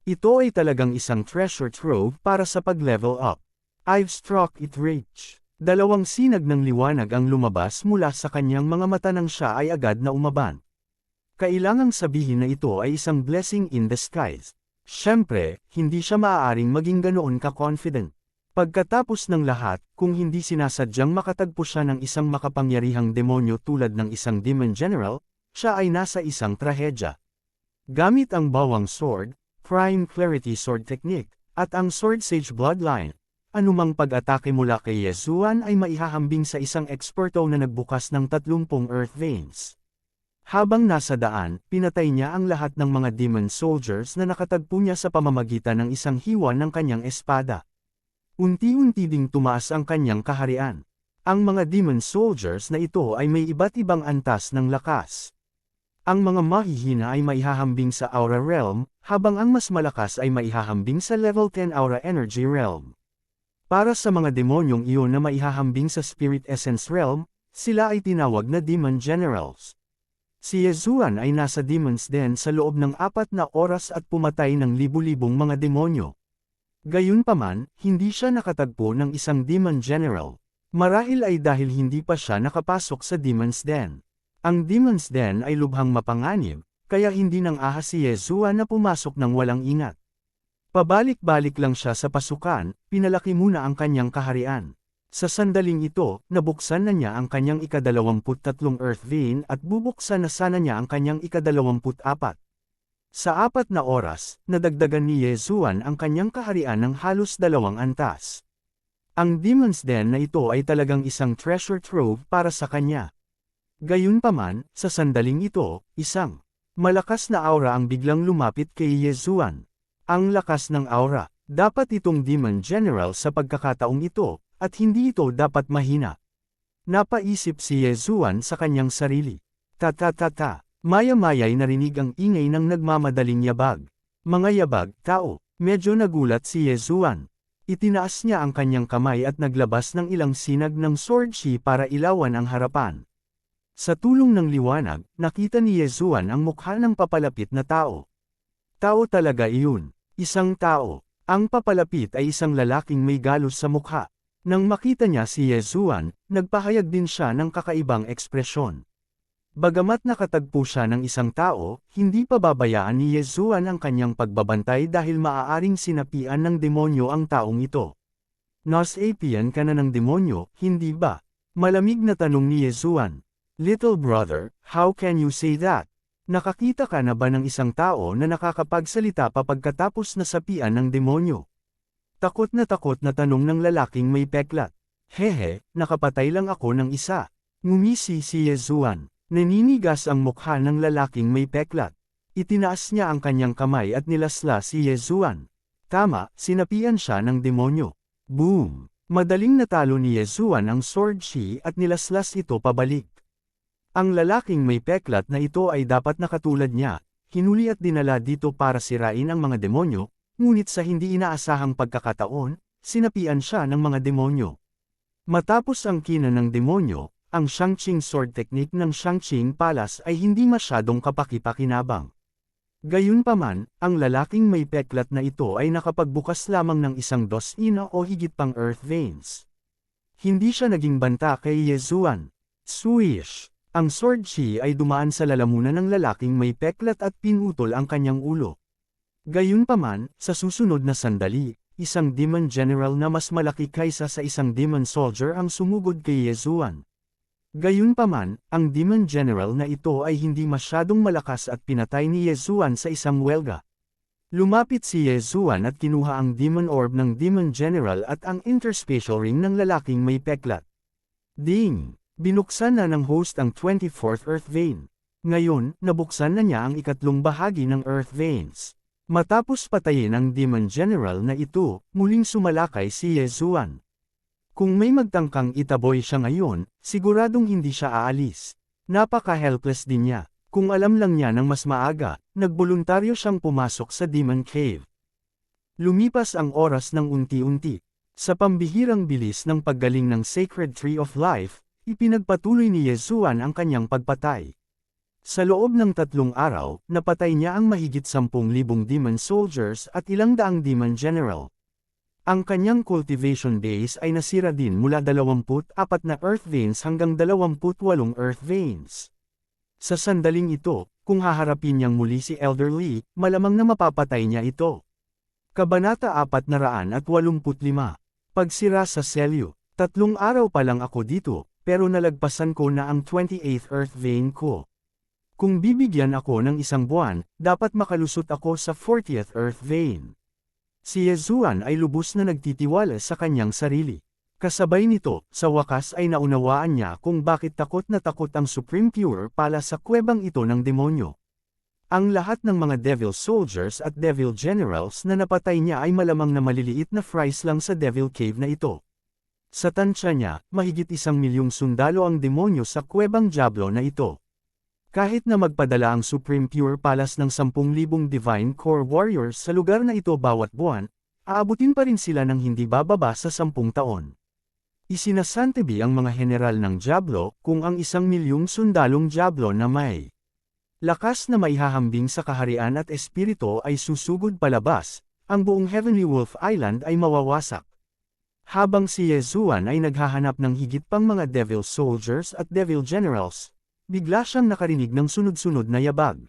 Ito ay talagang isang treasure trove para sa pag-level up. I've struck it rich. Dalawang sinag ng liwanag ang lumabas mula sa kanyang mga mata nang siya ay agad na umaban. Kailangang sabihin na ito ay isang blessing in disguise. Siyempre, hindi siya maaaring maging ganoon ka-confident. Pagkatapos ng lahat, kung hindi sinasadyang makatagpo siya ng isang makapangyarihang demonyo tulad ng isang demon general, siya ay nasa isang trahedya. Gamit ang bawang sword, prime clarity sword technique, at ang sword sage bloodline, anumang pag-atake mula kay Yezuan ay maihahambing sa isang eksperto na nagbukas ng 30 earth veins. Habang nasa daan, pinatay niya ang lahat ng mga demon soldiers na nakatagpo niya sa pamamagitan ng isang hiwa ng kanyang espada. Unti-unti ding tumaas ang kanyang kaharian. Ang mga demon soldiers na ito ay may iba't ibang antas ng lakas. Ang mga mahihina ay maihahambing sa Aura Realm, habang ang mas malakas ay maihahambing sa Level 10 Aura Energy Realm. Para sa mga demonyong iyon na maihahambing sa Spirit Essence Realm, sila ay tinawag na Demon Generals. Si Yezuan ay nasa Demon's Den sa loob ng 4 na oras at pumatay ng libu-libong mga demonyo. Gayunpaman, hindi siya nakatagpo ng isang Demon General. Marahil ay dahil hindi pa siya nakapasok sa Demon's Den. Ang Demon's Den ay lubhang mapanganib, kaya hindi nang ahas si Yezuan na pumasok ng walang ingat. Pabalik-balik lang siya sa pasukan, pinalaki muna ang kanyang kaharian. Sa sandaling ito, nabuksan na niya ang kanyang ika-23 earth vein at bubuksan na sana niya ang kanyang ika-24. Sa 4 na oras, nadagdagan ni Yezuan ang kanyang kaharian ng halos 2 antas. Ang Demon's Den na ito ay talagang isang treasure trove para sa kanya. Gayunpaman, sa sandaling ito, isang malakas na aura ang biglang lumapit kay Yezuan. Ang lakas ng aura, dapat itong Demon General sa pagkakataong ito, at hindi ito dapat mahina. Napaisip si Yezuan sa kanyang sarili. Ta-ta-ta-ta. Maya-maya'y narinig ang ingay ng nagmamadaling yabag. Mga yabag, tao. Medyo nagulat si Yezuan. Itinaas niya ang kanyang kamay at naglabas ng ilang sinag ng sword chi para ilawan ang harapan. Sa tulong ng liwanag, nakita ni Yezuan ang mukha ng papalapit na tao. Tao talaga iyon. Isang tao. Ang papalapit ay isang lalaking may galos sa mukha. Nang makita niya si Yezuan, nagpahayag din siya ng kakaibang ekspresyon. Bagamat nakatagpo siya ng isang tao, hindi pa babayaan ni Yezuan ang kanyang pagbabantay dahil maaaring sinapian ng demonyo ang taong ito. Nasapian ka na ng demonyo, hindi ba? Malamig na tanong ni Yezuan. Little brother, how can you say that? Nakakita ka na ba ng isang tao na nakakapagsalita pa pagkatapos nasapian ng demonyo? Takot na tanong ng lalaking may peklat. Hehe, nakapatay lang ako ng isa. Ngumisi si Yezuan. Naninigas ang mukha ng lalaking may peklat. Itinaas niya ang kanyang kamay at nilaslas si Yezuan. Tama, sinapian siya ng demonyo. Boom! Madaling natalo ni Yezuan ang sword shi at nilaslas ito pabalik. Ang lalaking may peklat na ito ay dapat na katulad niya, hinuli at dinala dito para sirain ang mga demonyo, ngunit sa hindi inaasahang pagkakataon, sinapian siya ng mga demonyo. Matapos ang kina ng demonyo, ang Shangqing sword technique ng Shangqing Palace ay hindi masyadong kapaki-pakinabang. Gayunpaman, ang lalaking may peklat na ito ay nakapagbukas lamang ng isang dosina o higit pang earth veins. Hindi siya naging banta kay Yezuan. Swish! Ang sword shi ay dumaan sa lalamunan ng lalaking may peklat at pinutol ang kanyang ulo. Gayunpaman, sa susunod na sandali, isang demon general na mas malaki kaysa sa isang demon soldier ang sumugod kay Yezuan. Gayunpaman, ang demon general na ito ay hindi masyadong malakas at pinatay ni Yezuan sa isang welga. Lumapit si Yezuan at kinuha ang demon orb ng demon general at ang interspatial ring ng lalaking may peklat. Ding! Binuksan na ng host ang 24th Earth Vein. Ngayon, nabuksan na niya ang ikatlong bahagi ng Earth Veins. Matapos patayin ang Demon General na ito, muling sumalakay si Yezuan. Kung may magtangkang itaboy siya ngayon, siguradong hindi siya aalis. Napaka-helpless din niya. Kung alam lang niya ng mas maaga, nagboluntaryo siyang pumasok sa Demon Cave. Lumipas ang oras ng unti-unti. Sa pambihirang bilis ng paggaling ng Sacred Tree of Life, ipinagpatuloy ni Yezuan ang kanyang pagpatay. Sa loob ng 3 araw, napatay niya ang mahigit 10,000 demon soldiers at ilang daang demon general. Ang kanyang cultivation base ay nasira din mula 24 na earth veins hanggang 28 earth veins. Sa sandaling ito, kung haharapin niyang muli si Elder Li, malamang na mapapatay niya ito. Kabanata 485. Pagsira sa selyo. 3 araw pa lang ako dito, pero nalagpasan ko na ang 28th Earth Vein ko. Kung bibigyan ako ng isang buwan, dapat makalusot ako sa 40th Earth Vein. Si Yezuan ay lubos na nagtitiwala sa kanyang sarili. Kasabay nito, sa wakas ay naunawaan niya kung bakit takot na takot ang Supreme Pure pala sa kuwebang ito ng demonyo. Ang lahat ng mga Devil Soldiers at Devil Generals na napatay niya ay malamang na maliliit na fries lang sa Devil Cave na ito. Sa tansya niya, mahigit 1,000,000 sundalo ang demonyo sa kuwebang Diablo na ito. Kahit na magpadala ang Supreme Pure Palace ng 10,000 Divine Core Warriors sa lugar na ito bawat buwan, aabutin pa rin sila ng hindi bababa sa 10 taon. Isinasantabi ang mga general ng Diablo kung ang 1,000,000 sundalong Diablo na may lakas na maihahambing sa kaharian at espiritu ay susugod palabas, ang buong Heavenly Wolf Island ay mawawasak. Habang si Yezuan ay naghahanap ng higit pang mga Devil Soldiers at Devil Generals, bigla siyang nakarinig ng sunod-sunod na yabag.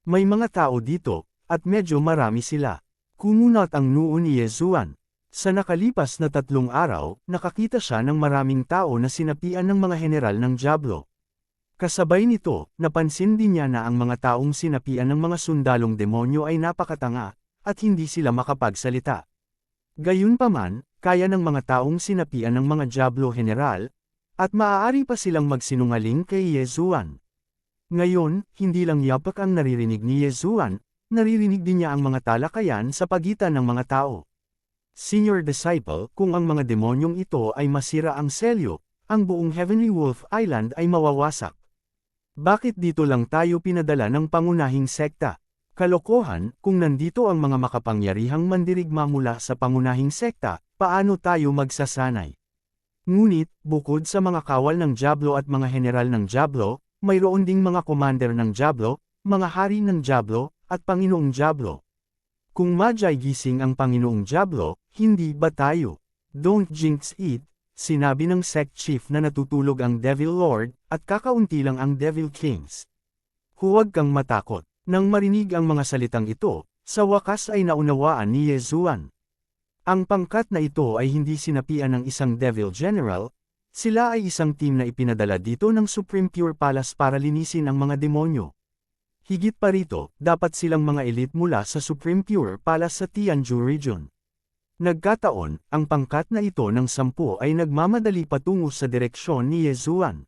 May mga tao dito, at medyo marami sila. Kumunat ang noo ni Yezuan. Sa nakalipas na 3 araw, nakakita siya ng maraming tao na sinapian ng mga general ng Diablo. Kasabay nito, napansin din niya na ang mga taong sinapian ng mga sundalong demonyo ay napakatanga, at hindi sila makapagsalita. Gayunpaman, kaya ng mga taong sinapian ng mga Diablo General, at maaari pa silang magsinungaling kay Yezuan. Ngayon, hindi lang yapak ang naririnig ni Yezuan, naririnig din niya ang mga talakayan sa pagitan ng mga tao. Senior Disciple, kung ang mga demonyong ito ay masira ang selyo, ang buong Heavenly Wolf Island ay mawawasak. Bakit dito lang tayo pinadala ng pangunahing sekta? Kalokohan, kung nandito ang mga makapangyarihang mandirigma mula sa pangunahing sekta, paano tayo magsasanay? Ngunit, bukod sa mga kawal ng Diablo at mga general ng Diablo, mayroon ding mga commander ng Diablo, mga hari ng Diablo, at Panginoong Diablo. Kung madyay gising ang Panginoong Diablo, hindi ba tayo? Don't jinx it, sinabi ng sect chief na natutulog ang Devil Lord, at kakaunti lang ang Devil Kings. Huwag kang matakot. Nang marinig ang mga salitang ito, sa wakas ay naunawaan ni Yezuan. Ang pangkat na ito ay hindi sinapian ng isang Devil General, sila ay isang team na ipinadala dito ng Supreme Pure Palace para linisin ang mga demonyo. Higit pa rito, dapat silang mga elite mula sa Supreme Pure Palace sa Tianju Region. Nagkataon, ang pangkat na ito ng 10 ay nagmamadali patungo sa direksyon ni Ye Zuan.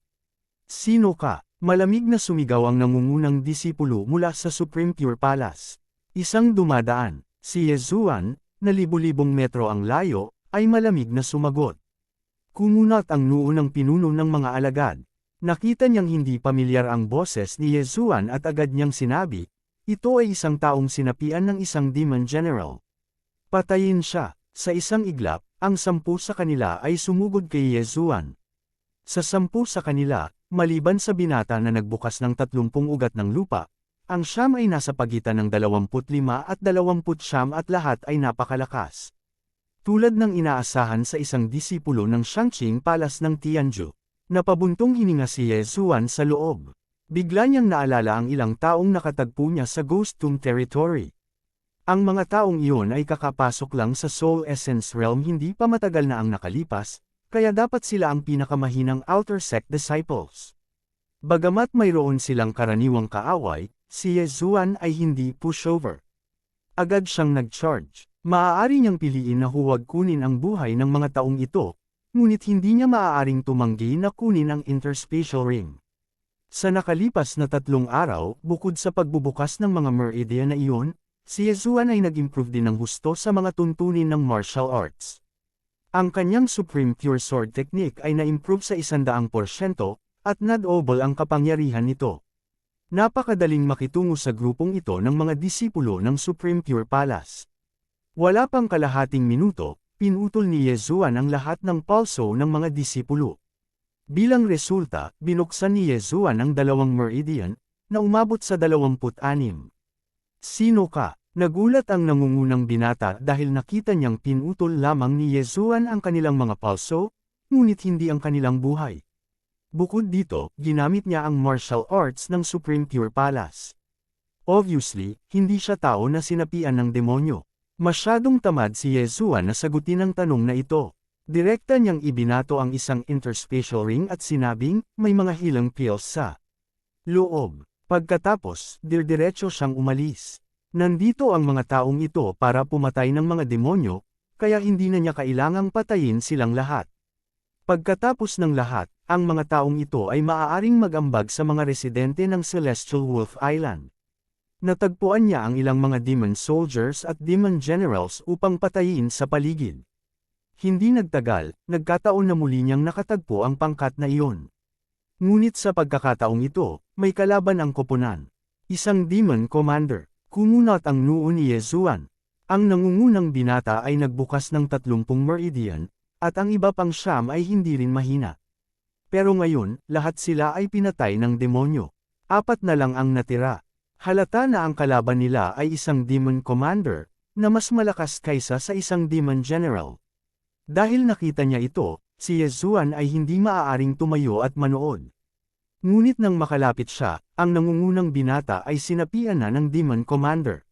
Sino ka? Malamig na sumigaw ang nangungunang disipulo mula sa Supreme Pure Palace. Isang dumadaan, si Ye Zuan, na libu-libong metro ang layo, ay malamig na sumagot. Kumunat ang noo ng pinuno ng mga alagad. Nakita niyang hindi pamilyar ang boses ni Ye Zuan at agad niyang sinabi, ito ay isang taong sinapian ng isang demon general. Patayin siya. Sa isang iglap, ang 10 sa kanila ay sumugod kay Ye Zuan. Sa 10 sa kanila, maliban sa binata na nagbukas ng 30 ugat ng lupa, ang siyam ay nasa pagitan ng 25 at 29 at lahat ay napakalakas. Tulad ng inaasahan sa isang disipulo ng Shangqing Palace ng Tianju, napabuntong hininga si Ye Zuan sa loob. Bigla niyang naalala ang ilang taong nakatagpo niya sa Ghost Tomb Territory. Ang mga taong iyon ay kakapasok lang sa Soul Essence Realm, hindi pa matagal na ang nakalipas, kaya dapat sila ang pinakamahinang Outer Sect Disciples. Bagamat mayroon silang karaniwang kaaway, si Ye Zuan ay hindi pushover. Agad siyang nag-charge. Maaari niyang piliin na huwag kunin ang buhay ng mga taong ito, ngunit hindi niya maaaring tumanggi na kunin ang Interspatial Ring. Sa nakalipas na 3 araw, bukod sa pagbubukas ng mga meridian na iyon, si Ye Zuan ay nag-improve din ng husto sa mga tuntunin ng martial arts. Ang kanyang Supreme Pure Sword Technique ay na-improve sa 100% at na-double ang kapangyarihan nito. Napakadaling makitungo sa grupong ito ng mga disipulo ng Supreme Pure Palace. Wala pang kalahating minuto, pinutol ni Ye Zuan ang lahat ng pulso ng mga disipulo. Bilang resulta, binuksan ni Ye Zuan ang 2 meridian, na umabot sa 26. Sino ka? Nagulat ang nangungunang binata dahil nakita niyang pinutol lamang ni Ye Zuan ang kanilang mga pulso, ngunit hindi ang kanilang buhay. Bukod dito, ginamit niya ang martial arts ng Supreme Pure Palace. Obviously, hindi siya tao na sinapian ng demonyo. Masyadong tamad si Ye Zuan na sagutin ang tanong na ito. Direkta niyang ibinato ang isang interspatial ring at sinabing, may mga healing pills sa loob. Pagkatapos, diretso siyang umalis. Nandito ang mga taong ito para pumatay ng mga demonyo, kaya hindi na niya kailangang patayin silang lahat. Pagkatapos ng lahat, ang mga taong ito ay maaaring mag-ambag sa mga residente ng Celestial Wolf Island. Natagpuan niya ang ilang mga demon soldiers at demon generals upang patayin sa paligid. Hindi nagtagal, nagkataon na muli niyang nakatagpo ang pangkat na iyon. Ngunit sa pagkakataong ito, may kalaban ang koponan. Isang demon commander. Kumunat ang noo ni Ye Zuan. Ang nangungunang binata ay nagbukas ng 30 meridian, at ang iba pang 9 ay hindi rin mahina. Pero ngayon, lahat sila ay pinatay ng demonyo. 4 na lang ang natira. Halata na ang kalaban nila ay isang demon commander, na mas malakas kaysa sa isang demon general. Dahil nakita niya ito, si Ye Zuan ay hindi maaaring tumayo at manood. Ngunit nang makalapit siya, ang nangungunang binata ay sinapian na ng demon commander.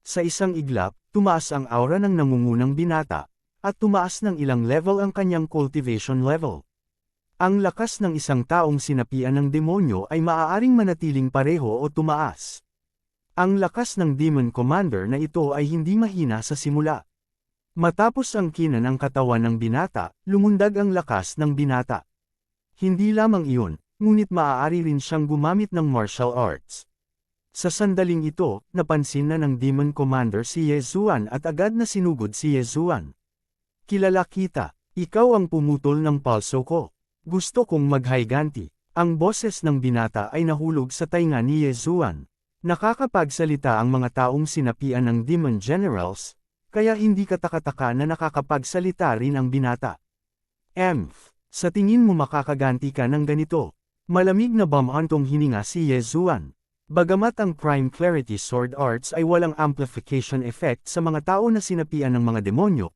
Sa isang iglap, tumaas ang aura ng nangungunang binata, at tumaas ng ilang level ang kanyang cultivation level. Ang lakas ng isang taong sinapian ng demonyo ay maaaring manatiling pareho o tumaas. Ang lakas ng demon commander na ito ay hindi mahina sa simula. Matapos angkinan ang katawan ng binata, lumundag ang lakas ng binata. Hindi lamang iyon, ngunit maaari rin siyang gumamit ng martial arts. Sa sandaling ito, napansin na ng demon commander si Ye Zuan at agad na sinugod si Ye Zuan. Kilala kita, ikaw ang pumutol ng pulso ko. Gusto kong maghayganti. Ang boses ng binata ay nahulog sa tainga ni Ye Zuan. Nakakapagsalita ang mga taong sinapian ng demon generals, kaya hindi katakataka na nakakapagsalita rin ang binata. Sa tingin mo makakaganti ka ng ganito? Malamig na bamantong hininga si Ye Zuan. Bagamat ang Prime Clarity Sword Arts ay walang amplification effect sa mga tao na sinapian ng mga demonyo,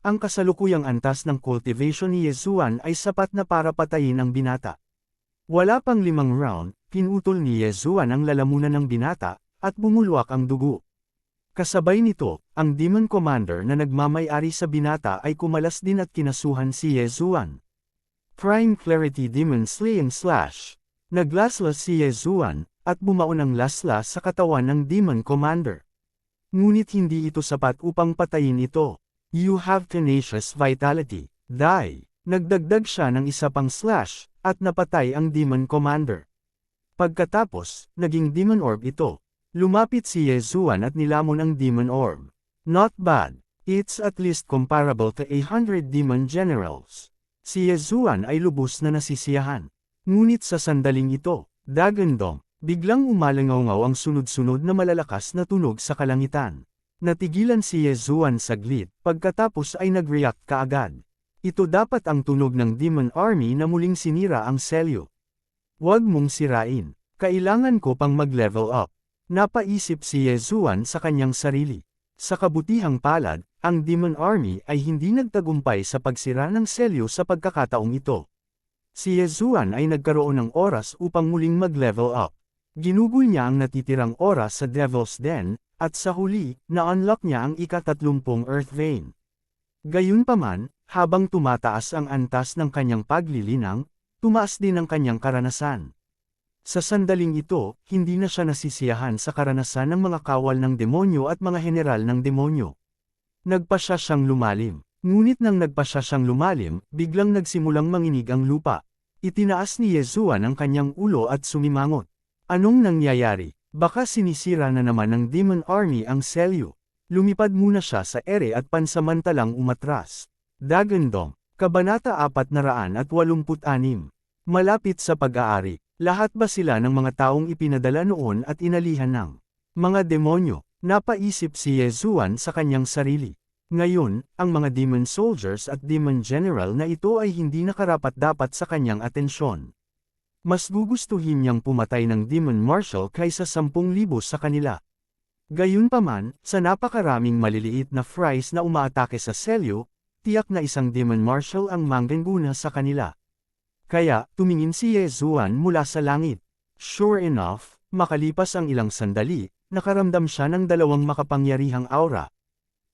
ang kasalukuyang antas ng cultivation ni Ye Zuan ay sapat na para patayin ang binata. Wala pang 5 round, pinutol ni Ye Zuan ang lalamunan ng binata, at bumulwak ang dugo. Kasabay nito, ang Demon Commander na nagmamay-ari sa binata ay kumalas din at kinasuhan si Ye Zuan. Prime Clarity Demon Slaying Slash. Naglaslas si Ye Zuan, at bumao ng laslas sa katawan ng Demon Commander. Ngunit hindi ito sapat upang patayin ito. You have tenacious vitality. Die. Nagdagdag siya ng isa pang slash, at napatay ang Demon Commander. Pagkatapos, naging Demon Orb ito. Lumapit si Yezuan at nilamon ang Demon Orb. Not bad. It's at least comparable to 100 Demon Generals. Si Yezuan ay lubos na nasisiyahan. Ngunit sa sandaling ito, Dagandong, biglang umalangaw-ngaw ang sunod-sunod na malalakas na tunog sa kalangitan. Natigilan si Yezuan saglit, pagkatapos ay nag-react kaagad. Ito dapat ang tunog ng Demon Army na muling sinira ang selyo. Huwag mong sirain. Kailangan ko pang mag-level up. Napaisip si Yezuan sa kanyang sarili. Sa kabutihang palad, ang Demon Army ay hindi nagtagumpay sa pagsira ng selyo sa pagkakataong ito. Si Yezuan ay nagkaroon ng oras upang muling mag-level up. Ginugol niya ang natitirang oras sa Devil's Den, at sa huli, na-unlock niya ang ika-30 Earth Vein. Gayunpaman, habang tumataas ang antas ng kanyang paglilinang, tumaas din ang kanyang karanasan. Sa sandaling ito, hindi na siya nasisiyahan sa karanasan ng mga kawal ng demonyo at mga general ng demonyo. Nagpa siya siyang lumalim. Ngunit nang nagpa siya siyang lumalim, biglang nagsimulang manginig ang lupa. Itinaas ni Yezuan ang kanyang ulo at sumimangot. Anong nangyayari? Baka sinisira na naman ng Demon Army ang selyo. Lumipad muna siya sa ere at pansamantalang umatras. Dagandong, Kabanata 486. Malapit sa pag-aari. Lahat ba sila ng mga taong ipinadala noon at inalihan ng mga demonyo? Napaisip si Yezuan sa kanyang sarili. Ngayon, ang mga demon soldiers at demon general na ito ay hindi nakarapat-dapat sa kanyang atensyon. Mas gugustuhin niyang pumatay ng demon marshal kaysa 10,000 sa kanila. Gayunpaman, sa napakaraming maliliit na fries na umaatake sa selyo, tiyak na isang demon marshal ang manggaguna sa kanila. Kaya, tumingin si Yezuan mula sa langit. Sure enough, makalipas ang ilang sandali, nakaramdam siya ng dalawang makapangyarihang aura.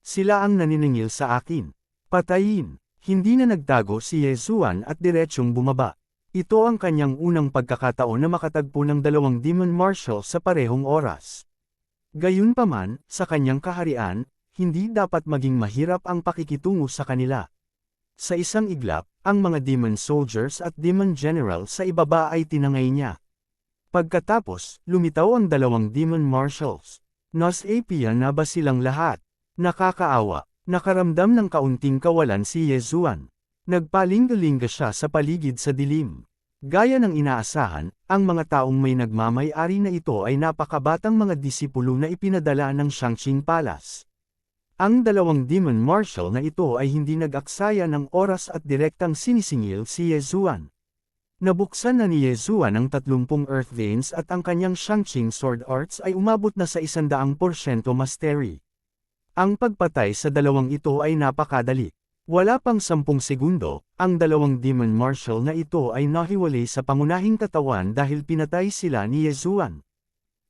Sila ang naniningil sa akin. Patayin. Hindi na nagtago si Yezuan at diretsyong bumaba. Ito ang kanyang unang pagkakataon na makatagpo ng dalawang demon marshal sa parehong oras. Gayunpaman, sa kanyang kaharian, hindi dapat maging mahirap ang pakikitungo sa kanila. Sa isang iglap, ang mga demon soldiers at demon general sa ibaba ay tinangay niya. Pagkatapos, lumitaw ang dalawang demon marshals. Nas-apia na ba silang lahat? Nakakaawa. Nakaramdam ng kaunting kawalan si Yezuan. Nagpalingalinga siya sa paligid sa dilim. Gaya ng inaasahan, ang mga taong may nagmamay-ari na ito ay napakabatang mga disipulo na ipinadala ng Shangqing Palace. Ang dalawang demon marshal na ito ay hindi nag-aksaya ng oras at direktang sinisingil si Yezuan. Nabuksan na ni Yezuan ang 30 Earth Veins at ang kanyang Shangqing Sword Arts ay umabot na sa 100% mastery. Ang pagpatay sa dalawang ito ay napakadali. Wala pang 10 segundo, ang dalawang demon marshal na ito ay nahiwalay sa pangunahing katawan dahil pinatay sila ni Yezuan.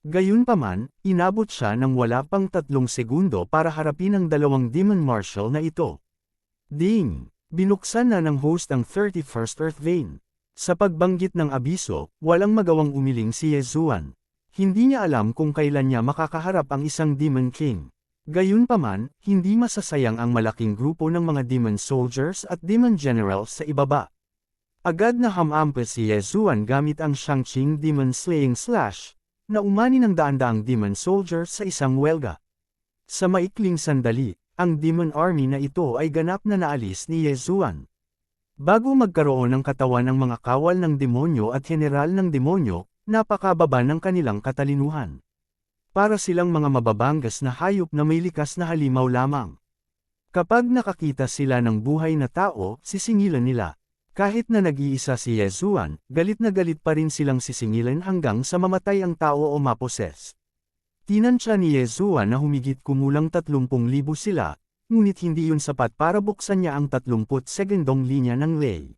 Gayunpaman, inabot siya ng wala pang 3 segundo para harapin ang dalawang demon marshal na ito. Ding! Binuksan na ng host ang 31st Earth Vein. Sa pagbanggit ng abiso, walang magawang umiling si Yezuan. Hindi niya alam kung kailan niya makakaharap ang isang Demon King. Gayunpaman, hindi masasayang ang malaking grupo ng mga demon soldiers at demon generals sa ibaba. Agad na hamampa si Yezuan gamit ang Shangqing Demon Slaying Slash, na umani ng daan-daang demon soldiers sa isang welga. Sa maikling sandali, ang demon army na ito ay ganap na naalis ni Yezuan. Bago magkaroon ng katawan ng mga kawal ng demonyo at general ng demonyo, napakababa ng kanilang katalinuhan. Para silang mga mababangas na hayop na may likas na halimaw lamang. Kapag nakakita sila ng buhay na tao, sisingilan nila. Kahit na nag-iisa si Yezuan, galit na galit pa rin silang sisingilan hanggang sa mamatay ang tao o maposes. Tinansya ni Yezuan na humigit kumulang 30,000 sila, ngunit hindi yun sapat para buksan niya ang 32 linya ng ley.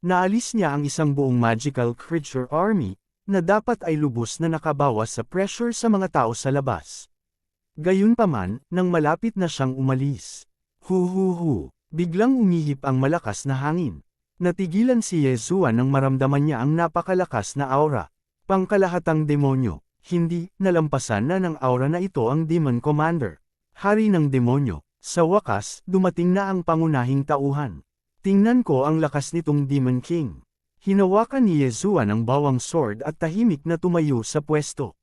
Naalis niya ang isang buong magical creature army, na dapat ay lubos na nakabawas sa pressure sa mga tao sa labas. Gayunpaman, nang malapit na siyang umalis. Hu, biglang umihip ang malakas na hangin. Natigilan si Yezuan nang maramdaman niya ang napakalakas na aura. Pangkalahatang demonyo. Hindi, nalampasan na ng aura na ito ang Demon Commander. Hari ng demonyo. Sa wakas, dumating na ang pangunahing tauhan. Tingnan ko ang lakas nitong Demon King. Hinawakan ni Yezuan ang bawang sword at tahimik na tumayo sa pwesto.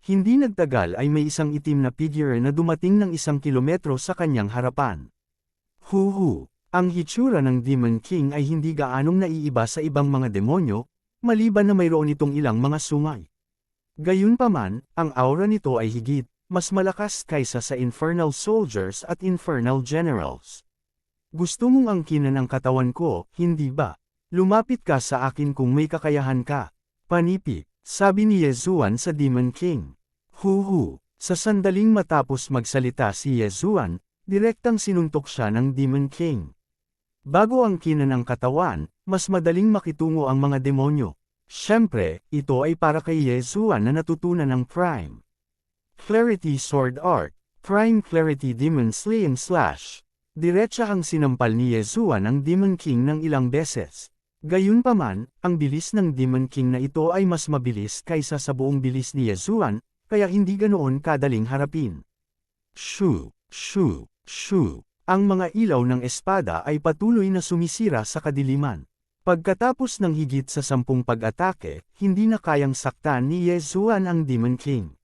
Hindi nagtagal ay may isang itim na figure na dumating ng 1 kilometro sa kanyang harapan. Huhu! Ang hitsura ng Demon King ay hindi gaanong naiiba sa ibang mga demonyo, maliban na mayroon itong ilang mga sungay. Gayunpaman, ang aura nito ay higit, mas malakas kaysa sa Infernal Soldiers at Infernal Generals. Gusto mong angkinan ang katawan ko, hindi ba? Lumapit ka sa akin kung may kakayahan ka. Panipi, sabi ni Yezuan sa Demon King. Huhu! Sa sandaling matapos magsalita si Yezuan, direktang sinuntok siya ng Demon King. Bago angkinan ang katawan, mas madaling makitungo ang mga demonyo. Siyempre, ito ay para kay Yezuan na natutunan ng Prime Clarity Sword Art, Prime Clarity Demon Slaying Slash. Diretsahang sinampal ni Yezuan ang Demon King ng ilang beses. Gayunpaman, ang bilis ng Demon King na ito ay mas mabilis kaysa sa buong bilis ni Yezuan, kaya hindi ganoon kadaling harapin. Shoo! Shoo! Shoo! Ang mga ilaw ng espada ay patuloy na sumisira sa kadiliman. Pagkatapos ng higit sa 10 pag-atake, hindi na kayang saktan ni Yezuan ang Demon King.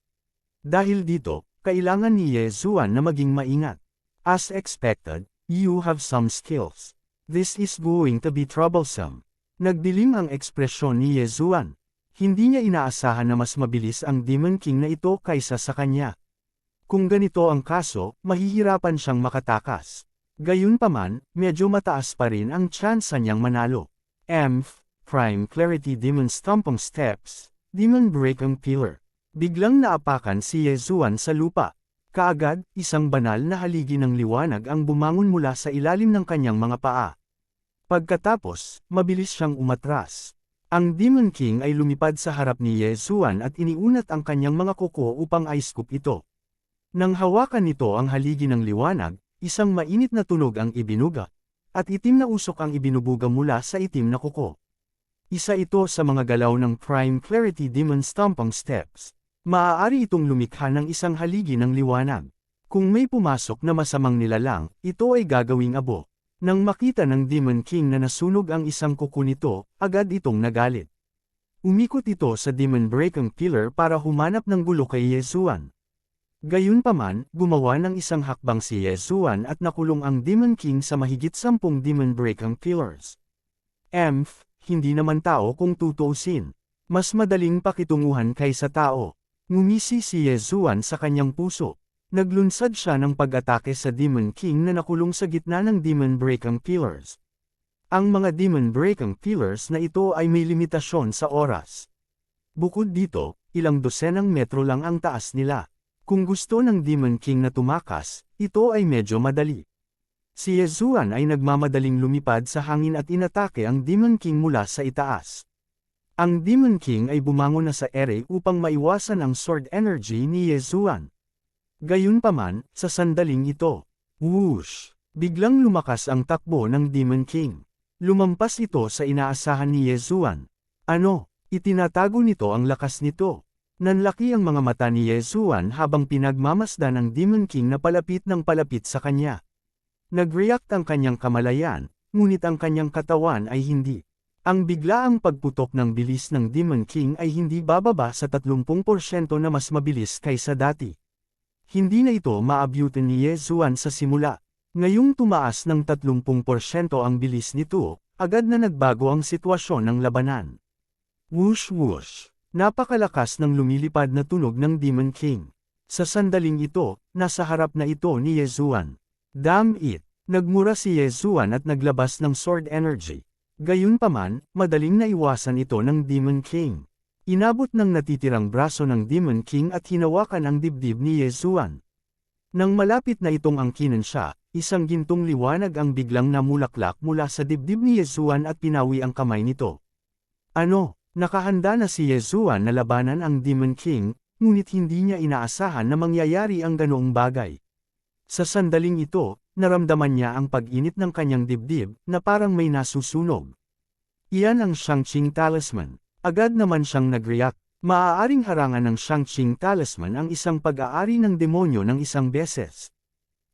Dahil dito, kailangan ni Yezuan na maging maingat. As expected, you have some skills. This is going to be troublesome. Nagdilim ang ekspresyon ni Yezuan. Hindi niya inaasahan na mas mabilis ang Demon King na ito kaysa sa kanya. Kung ganito ang kaso, mahihirapan siyang makatakas. Gayunpaman, medyo mataas pa rin ang tsansa niyang manalo. Prime Clarity Demon Stomping Steps, Demon Breaking Pillar. Biglang naapakan si Yezuan sa lupa. Kaagad, isang banal na haligi ng liwanag ang bumangon mula sa ilalim ng kanyang mga paa. Pagkatapos, mabilis siyang umatras. Ang Demon King ay lumipad sa harap ni Yezuan at iniunat ang kanyang mga kuko upang i-scoop ito. Nang hawakan nito ang haligi ng liwanag, isang mainit na tunog ang ibinuga, at itim na usok ang ibinubuga mula sa itim na kuko. Isa ito sa mga galaw ng Prime Clarity Demon Stomping Steps. Maaari itong lumikha ng isang haligi ng liwanag. Kung may pumasok na masamang nilalang, ito ay gagawing abo. Nang makita ng Demon King na nasunog ang isang kuko nito, agad itong nagalit. Umikot ito sa Demon Breaking Pillar para humanap ng gulo kay Yezuan. Gayunpaman, gumawa ng isang hakbang si Yezuan at nakulong ang Demon King sa mahigit 10 Demon Breaking Pillars. Hindi naman tao kung tutuusin. Mas madaling pakitunguhan kaysa tao. Ngumisi si Yezuan sa kanyang puso. Naglunsad siya ng pag-atake sa Demon King na nakulong sa gitna ng Demon Breaking Pillars. Ang mga Demon Breaking Pillars na ito ay may limitasyon sa oras. Bukod dito, ilang dosenang metro lang ang taas nila. Kung gusto ng Demon King na tumakas, ito ay medyo madali. Si Yezuan ay nagmamadaling lumipad sa hangin at inatake ang Demon King mula sa itaas. Ang Demon King ay bumangon na sa ere upang maiwasan ang sword energy ni Yezuan. Gayunpaman, sa sandaling ito, whoosh! Biglang lumakas ang takbo ng Demon King. Lumampas ito sa inaasahan ni Yezuan. Ano? Itinatago nito ang lakas nito. Nanlaki ang mga mata ni Yezuan habang pinagmamasdan ang Demon King na palapit ng palapit sa kanya. Nag-react ang kanyang kamalayan, ngunit ang kanyang katawan ay hindi. Ang biglaang pagputok ng bilis ng Demon King ay hindi bababa sa 30% na mas mabilis kaysa dati. Hindi na ito maabutin ni Yezuan sa simula. Ngayong tumaas ng 30% ang bilis nito, agad na nagbago ang sitwasyon ng labanan. Whoosh whoosh! Napakalakas ng lumilipad na tunog ng Demon King. Sa sandaling ito, nasa harap na ito ni Yezuan. Damn it! Nagmura si Yezuan at naglabas ng sword energy. Gayunpaman, madaling naiwasan ito ng Demon King. Inabot ng natitirang braso ng Demon King at hinawakan ang dibdib ni Yezuan. Nang malapit na itong angkinan siya, isang gintong liwanag ang biglang namulaklak mula sa dibdib ni Yezuan at pinawi ang kamay nito. Ano? Nakahanda na si Yezuan na labanan ang Demon King, ngunit hindi niya inaasahan na mangyayari ang ganoong bagay. Sa sandaling ito, naramdaman niya ang pag-init ng kanyang dibdib na parang may nasusunog. Iyan ang Shang-Ching Talisman. Agad naman siyang nag-react. Maaaring harangan ng Shang-Ching Talisman ang isang pag-aari ng demonyo ng isang beses.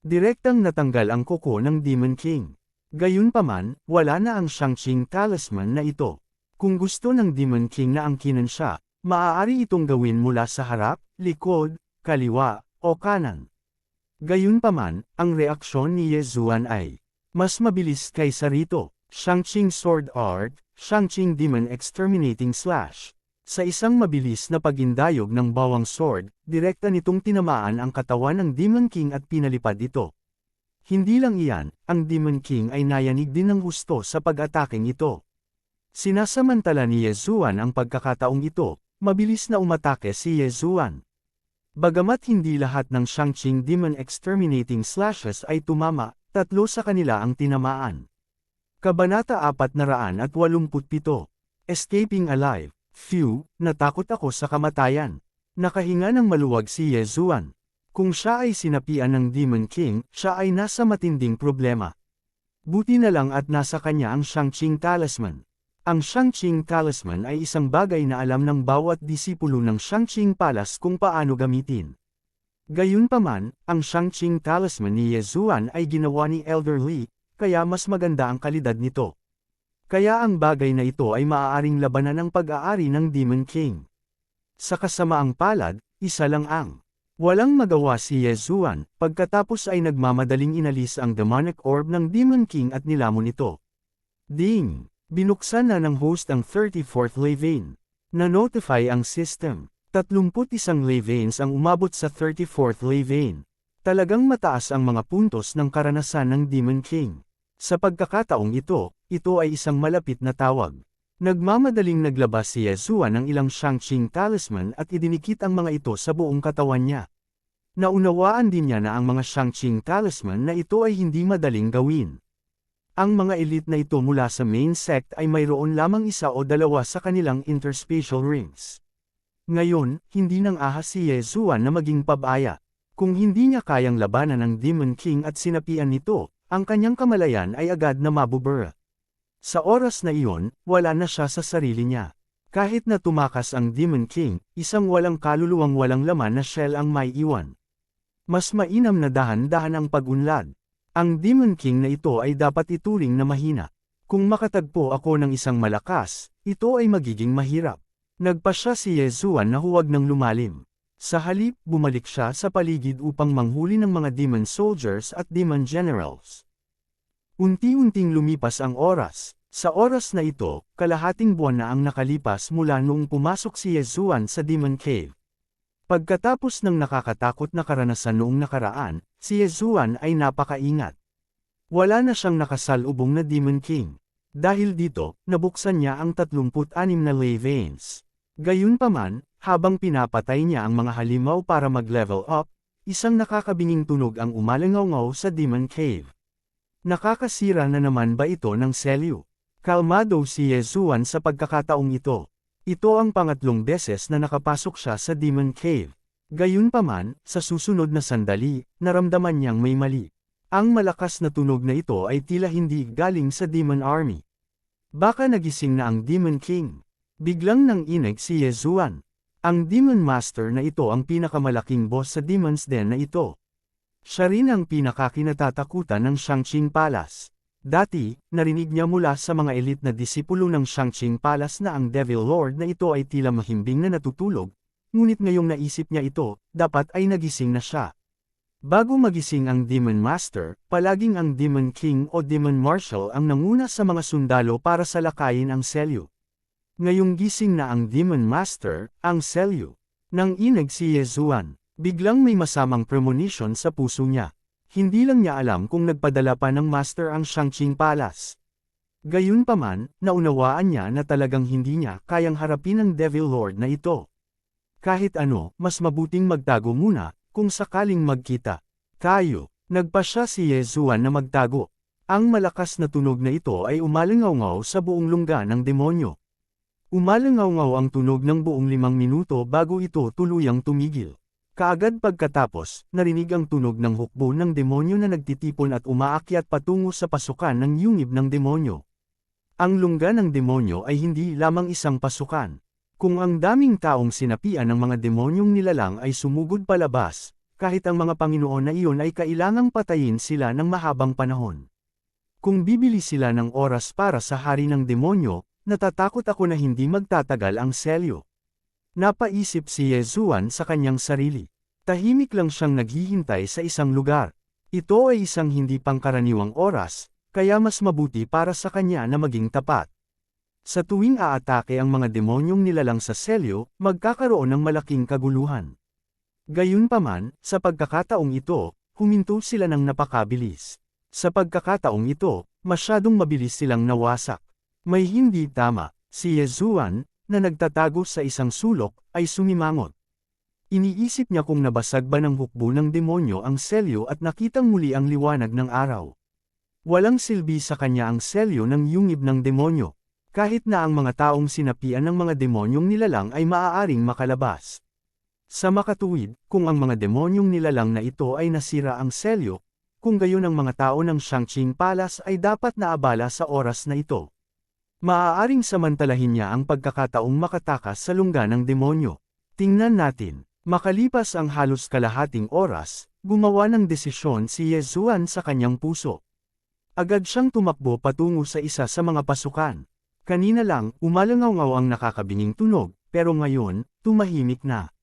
Direktang natanggal ang kuko ng Demon King. Gayunpaman, wala na ang Shang-Ching Talisman na ito. Kung gusto ng Demon King na angkinin siya, maaari itong gawin mula sa harap, likod, kaliwa, o kanan. Gayunpaman, ang reaksyon ni Ye Zuan ay mas mabilis kaysa rito. Shang-Ching Sword Art, Shang-Ching Demon Exterminating Slash. Sa isang mabilis na pagindayog ng bawang sword, direkta nitong tinamaan ang katawan ng Demon King at pinalipad ito. Hindi lang iyan, ang Demon King ay nayanig din ng husto sa pag-ataking ito. Sinasamantala ni Ye Zuan ang pagkakataong ito, mabilis na umatake si Ye Zuan. Bagamat hindi lahat ng Shang-Ching Demon Exterminating Slashes ay tumama, 3 sa kanila ang tinamaan. Kabanata 487, Escaping Alive. Phew, natakot ako sa kamatayan. Nakahinga ng maluwag si Ye Zuan. Kung siya ay sinapian ng Demon King, siya ay nasa matinding problema. Buti na lang at nasa kanya ang Shang-Ching Talisman. Ang Shang-Ching Talisman ay isang bagay na alam ng bawat disipulo ng Shang-Ching Palace kung paano gamitin. Gayunpaman, ang Shang-Ching Talisman ni Ye Zuan ay ginawa ni Elder Li, kaya mas maganda ang kalidad nito. Kaya ang bagay na ito ay maaaring labanan ng pag-aari ng Demon King. Sa kasamaang palad, isa lang ang walang magawa si Ye Zuan, pagkatapos ay nagmamadaling inalis ang demonic orb ng Demon King at nilamon ito. Ding! Binuksan na ng host ang 34th ley vein. Na-notify ang system. 31 ley veins ang umabot sa 34th ley vein. Talagang mataas ang mga puntos ng karanasan ng Demon King. Sa pagkakataong ito ay isang malapit na tawag. Nagmamadaling naglabas si Ye Zuan ng ilang Shang-Ching Talisman at idinikit ang mga ito sa buong katawan niya. Naunawaan din niya na ang mga Shang-Ching Talisman na ito ay hindi madaling gawin. Ang mga elite na ito mula sa main sect ay mayroon lamang 1 o 2 sa kanilang interspatial rings. Ngayon, hindi nang ahas si Ye Zuan na maging pabaya. Kung hindi niya kayang labanan ng Demon King at sinapian nito, ang kanyang kamalayan ay agad na mabubura. Sa oras na iyon, wala na siya sa sarili niya. Kahit na tumakas ang Demon King, isang walang kaluluwang walang laman na shell ang may iwan. Mas mainam na dahan-dahan ang pag-unlad. Ang Demon King na ito ay dapat ituring na mahina. Kung makatagpo ako ng isang malakas, ito ay magiging mahirap. Nagpa siya si Ye Zuan na huwag nang lumalim. Sa halip, bumalik siya sa paligid upang manghuli ng mga demon soldiers at demon generals. Unti-unting lumipas ang oras. Sa oras na ito, kalahating buwan na ang nakalipas mula noong pumasok si Ye Zuan sa Demon Cave. Pagkatapos ng nakakatakot na karanasan noong nakaraan, si Ye Zuan ay napakaingat. Wala na siyang nakasalubong na Demon King. Dahil dito, nabuksan niya ang 36 na ley veins. Gayunpaman, habang pinapatay niya ang mga halimaw para mag-level up, isang nakakabinging tunog ang umalangaw-ngaw sa Demon Cave. Nakakasira na naman ba ito ng selyo? Kalmado si Ye Zuan sa pagkakataong ito. Ito ang pangatlong beses na nakapasok siya sa Demon Cave. Gayunpaman, sa susunod na sandali, naramdaman niyang may mali. Ang malakas na tunog na ito ay tila hindi galing sa Demon Army. Baka nagising na ang Demon King. Biglang nanginig si Ye Zuan. Ang Demon Master na ito ang pinakamalaking boss sa Demon's Den na ito. Siya rin ang pinakakinatatakutan ng Shang-Ching Palace. Dati, narinig niya mula sa mga elite na disipulo ng Shang-Ching Palace na ang Devil Lord na ito ay tila mahimbing na natutulog, ngunit ngayong naisip niya ito, dapat ay nagising na siya. Bago magising ang Demon Master, palaging ang Demon King o Demon Marshal ang nanguna sa mga sundalo para salakayin ang selyo. Ngayong gising na ang Demon Master, ang selyo. Nang inig si Ye Zuan, biglang may masamang premonition sa puso niya. Hindi lang niya alam kung nagpadala pa ng Master ang Shang-Ching Palace. Gayunpaman, naunawaan niya na talagang hindi niya kayang harapin ang Devil Lord na ito. Kahit ano, mas mabuting magtago muna, kung sakaling magkita tayo. Nagpa siya si Ye Zuan na magtago. Ang malakas na tunog na ito ay umalangaw-ngaw sa buong lungga ng demonyo. Umalangaw-ngaw ang tunog ng buong 5 minuto bago ito tuluyang tumigil. Kaagad pagkatapos, narinig ang tunog ng hukbo ng demonyo na nagtitipon at umaakyat patungo sa pasukan ng yungib ng demonyo. Ang lungga ng demonyo ay hindi lamang isang pasukan. Kung ang daming taong sinapian ng mga demonyong nilalang ay sumugod palabas, kahit ang mga Panginoon na iyon ay kailangang patayin sila ng mahabang panahon. Kung bibili sila ng oras para sa hari ng demonyo, natatakot ako na hindi magtatagal ang selyo. Napaisip si Yesuan sa kanyang sarili. Tahimik lang siyang naghihintay sa isang lugar. Ito ay isang hindi pangkaraniwang oras, kaya mas mabuti para sa kanya na maging tapat. Sa tuwing aatake ang mga demonyong nilalang sa selyo, magkakaroon ng malaking kaguluhan. Gayunpaman, sa pagkakataong ito, huminto sila ng napakabilis. Sa pagkakataong ito, masyadong mabilis silang nawasak. May hindi tama, si Yesuan, na nagtatago sa isang sulok, ay sumimangot. Iniisip niya kung nabasag ba ng hukbo ng demonyo ang selyo at nakitang muli ang liwanag ng araw. Walang silbi sa kanya ang selyo ng yungib ng demonyo. Kahit na ang mga taong sinapian ng mga demonyong nilalang ay maaaring makalabas. Sa makatuwid, kung ang mga demonyong nilalang na ito ay nasira ang selyo, kung gayon ang mga tao ng Shangqing Palace ay dapat na abala sa oras na ito. Maaaring samantalahin niya ang pagkakataong makatakas sa lungga ng demonyo. Tingnan natin, makalipas ang halos kalahating oras, gumawa ng desisyon si Yesuan sa kanyang puso. Agad siyang tumakbo patungo sa isa sa mga pasukan. Kanina lang, umalangaw-ngaw ang nakakabinging tunog, pero ngayon, tumahimik na.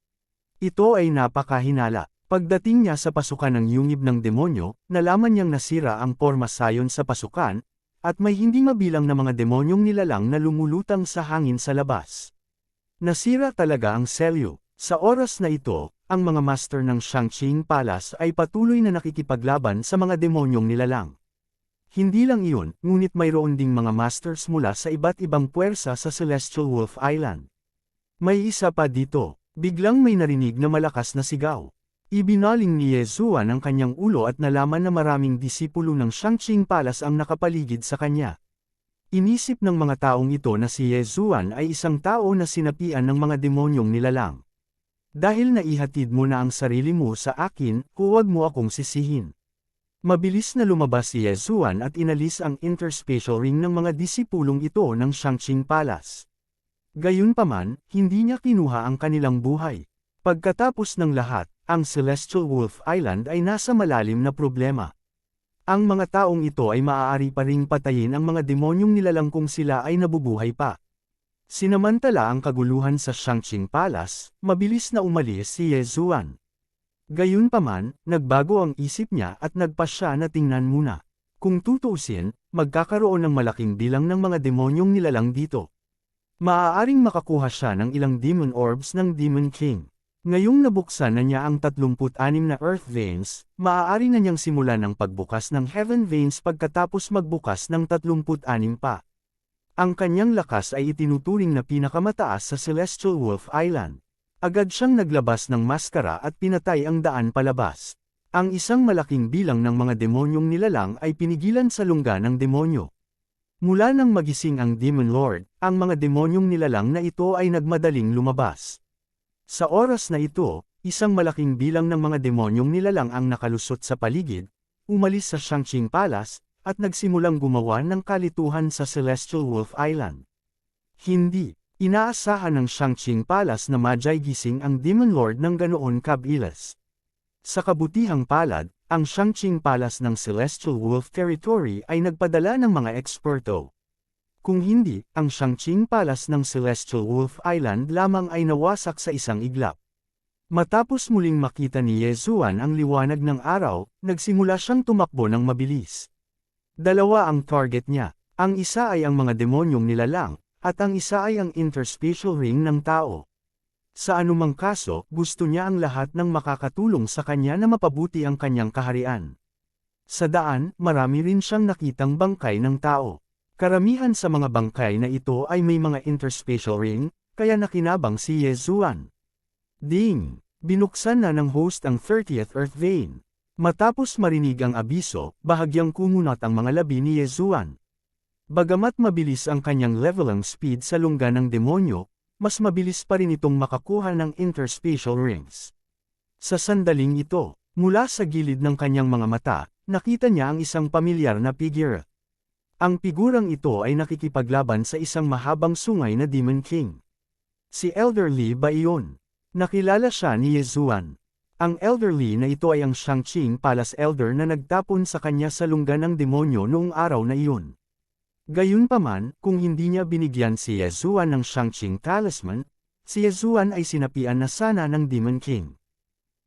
Ito ay napakahinala. Pagdating niya sa pasukan ng yungib ng demonyo, nalaman niyang nasira ang porma sayon sa pasukan, at may hindi mabilang na mga demonyong nilalang na lumulutang sa hangin sa labas. Nasira talaga ang selyo. Sa oras na ito, ang mga master ng Shangqing Palace ay patuloy na nakikipaglaban sa mga demonyong nilalang. Hindi lang iyon, ngunit mayroon ding mga masters mula sa iba't ibang puwersa sa Celestial Wolf Island. May isa pa dito, biglang may narinig na malakas na sigaw. Ibinaling ni Yesuan ang kanyang ulo at nalaman na maraming disipulo ng Shangqing Palace ang nakapaligid sa kanya. Inisip ng mga taong ito na si Yesuan ay isang tao na sinapian ng mga demonyong nilalang. Dahil naihatid mo na ang sarili mo sa akin, huwag mo akong sisihin. Mabilis na lumabas si Yesuan at inalis ang interspatial ring ng mga disipulong ito ng Shangqing Palace. Gayunpaman, hindi niya kinuha ang kanilang buhay. Pagkatapos ng lahat, ang Celestial Wolf Island ay nasa malalim na problema. Ang mga taong ito ay maaari pa ring patayin ang mga demonyong nilalang kung sila ay nabubuhay pa. Sinamantala ang kaguluhan sa Shangqing Palace, mabilis na umalis si Yesuan. Gayunpaman, nagbago ang isip niya at nagpasya na tingnan muna. Kung tutuusin, magkakaroon ng malaking bilang ng mga demonyong nilalang dito. Maaaring makakuha siya ng ilang demon orbs ng Demon King. Ngayong nabuksan na niya ang 36 na Earth Veins, maaari na niyang simulan ang pagbukas ng Heaven Veins pagkatapos magbukas ng 36 pa. Ang kanyang lakas ay itinuturing na pinakamataas sa Celestial Wolf Island. Agad siyang naglabas ng maskara at pinatay ang daan palabas. Ang isang malaking bilang ng mga demonyong nilalang ay pinigilan sa lungga ng demonyo. Mula nang magising ang Demon Lord, ang mga demonyong nilalang na ito ay nagmadaling lumabas. Sa oras na ito, isang malaking bilang ng mga demonyong nilalang ang nakalusot sa paligid, umalis sa Shangqing Palace, at nagsimulang gumawa ng kalituhan sa Celestial Wolf Island. Hindi inaasahan ng Shangqing Palace na madyay gising ang Demon Lord ng ganoon kabilis. Sa kabutihang palad, ang Shangqing Palace ng Celestial Wolf Territory ay nagpadala ng mga eksperto. Kung hindi, ang Shangqing Palace ng Celestial Wolf Island lamang ay nawasak sa isang iglap. Matapos muling makita ni Yesuan ang liwanag ng araw, nagsimula siyang tumakbo ng mabilis. Dalawa ang target niya. Ang isa ay ang mga demonyong nilalang, at ang isa ay ang interspatial ring ng tao. Sa anumang kaso, gusto niya ang lahat ng makakatulong sa kanya na mapabuti ang kanyang kaharian. Sa daan, marami rin siyang nakitang bangkay ng tao. Karamihan sa mga bangkay na ito ay may mga interspatial ring, kaya nakinabang si Yesuan. Ding! Binuksan na ng host ang 30th Earth Vein. Matapos marinig ang abiso, bahagyang kumunat ang mga labi ni Yesuan. Bagamat mabilis ang kanyang leveling speed sa lungga ng demonyo, mas mabilis pa rin itong makakuha ng interspatial rings. Sa sandaling ito, mula sa gilid ng kanyang mga mata, nakita niya ang isang pamilyar na figure. Ang figurang ito ay nakikipaglaban sa isang mahabang sungay na Demon King. Si Elderly ba iyon? Nakilala siya ni Yezuan. Ang Elderly na ito ay ang Shangqing Palace Elder na nagtapon sa kanya sa lungga ng demonyo noong araw na iyon. Gayunpaman, kung hindi niya binigyan si Yezuan ng Shangqing Talisman, si Yezuan ay sinapian na sana ng Demon King.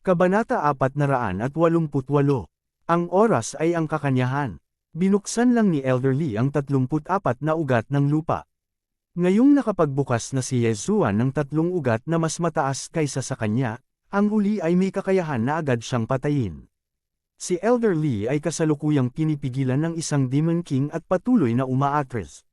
Kabanata 488. Ang oras ay ang kakanyahan. Binuksan lang ni Elderly ang 34 na ugat ng lupa. Ngayong nakapagbukas na si Yezuan ng 3 ugat na mas mataas kaysa sa kanya, ang huli ay may kakayahan na agad siyang patayin. Si Elderly ay kasalukuyang pinipigilan ng isang Demon King at patuloy na umaatras.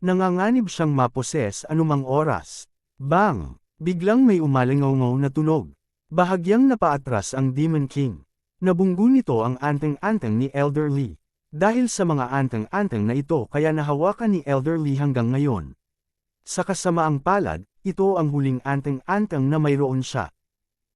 Nanganganib siyang maposes anumang oras. Bang! Biglang may umalingaw na tunog. Bahagyang napaatras ang Demon King. Nabunggo nito ang anteng-anteng ni Elderly. Dahil sa mga anteng-anteng na ito kaya nahawakan ni Elderly hanggang ngayon. Sa kasamaang palad, ito ang huling anteng-anteng na mayroon siya.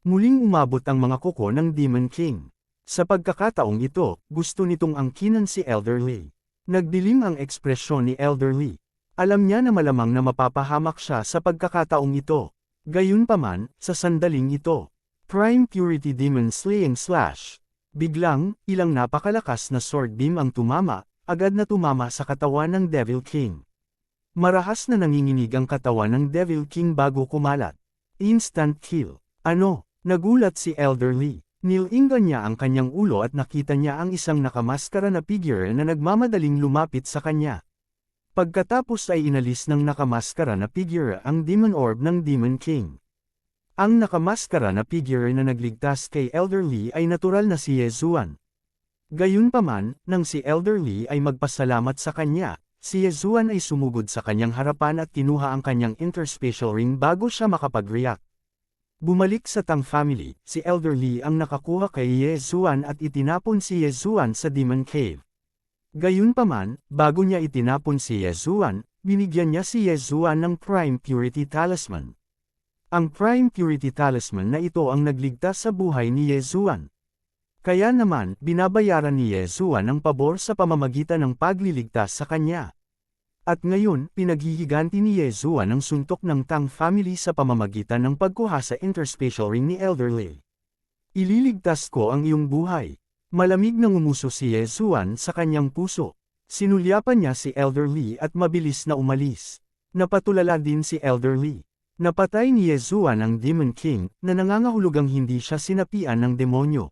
Muling umabot ang mga kuko ng Demon King. Sa pagkakataong ito, gusto nitong angkinan si Elderly. Nagdilim ang ekspresyon ni Elderly. Alam niya na malamang na mapapahamak siya sa pagkakataong ito. Gayunpaman, sa sandaling ito, Prime Purity Demon Slaying Slash. Biglang, ilang napakalakas na sword beam ang tumama, agad na tumama sa katawan ng Devil King. Marahas na nanginginig ang katawan ng Devil King bago kumalat. Instant kill. Ano? Nagulat si Elderly. Nilinggan niya ang kanyang ulo at nakita niya ang isang nakamaskara na figure na nagmamadaling lumapit sa kanya. Pagkatapos ay inalis ng nakamaskara na figure ang Demon Orb ng Demon King. Ang nakamaskara na figure na nagligtas kay Elderly ay natural na si Yezuan. Gayunpaman, nang si Elderly ay magpasalamat sa kanya, si Yezuan ay sumugod sa kanyang harapan at kinuha ang kanyang interspatial ring bago siya makapag-react. Bumalik sa Tang family, si Elderly ang nakakuha kay Yezuan at itinapon si Yezuan sa Demon Cave. Gayunpaman, bago niya itinapon si Yezuan, binigyan niya si Yezuan ng Prime Purity Talisman. Ang Prime Purity Talisman na ito ang nagligtas sa buhay ni Yezuan. Kaya naman, binabayaran ni Yezuan ang pabor sa pamamagitan ng pagliligtas sa kanya. At ngayon, pinaghihiganti ni Yezuan ang suntok ng Tang family sa pamamagitan ng pagkuha sa interspatial ring ni Elderly. Ililigtas ko ang iyong buhay. Malamig na ngumuso si Yezuan sa kanyang puso. Sinulyapan niya si Elderly at mabilis na umalis. Napatulala din si Elderly. Napatay ni Yezuan ang Demon King na nangangahulugang hindi siya sinapian ng demonyo.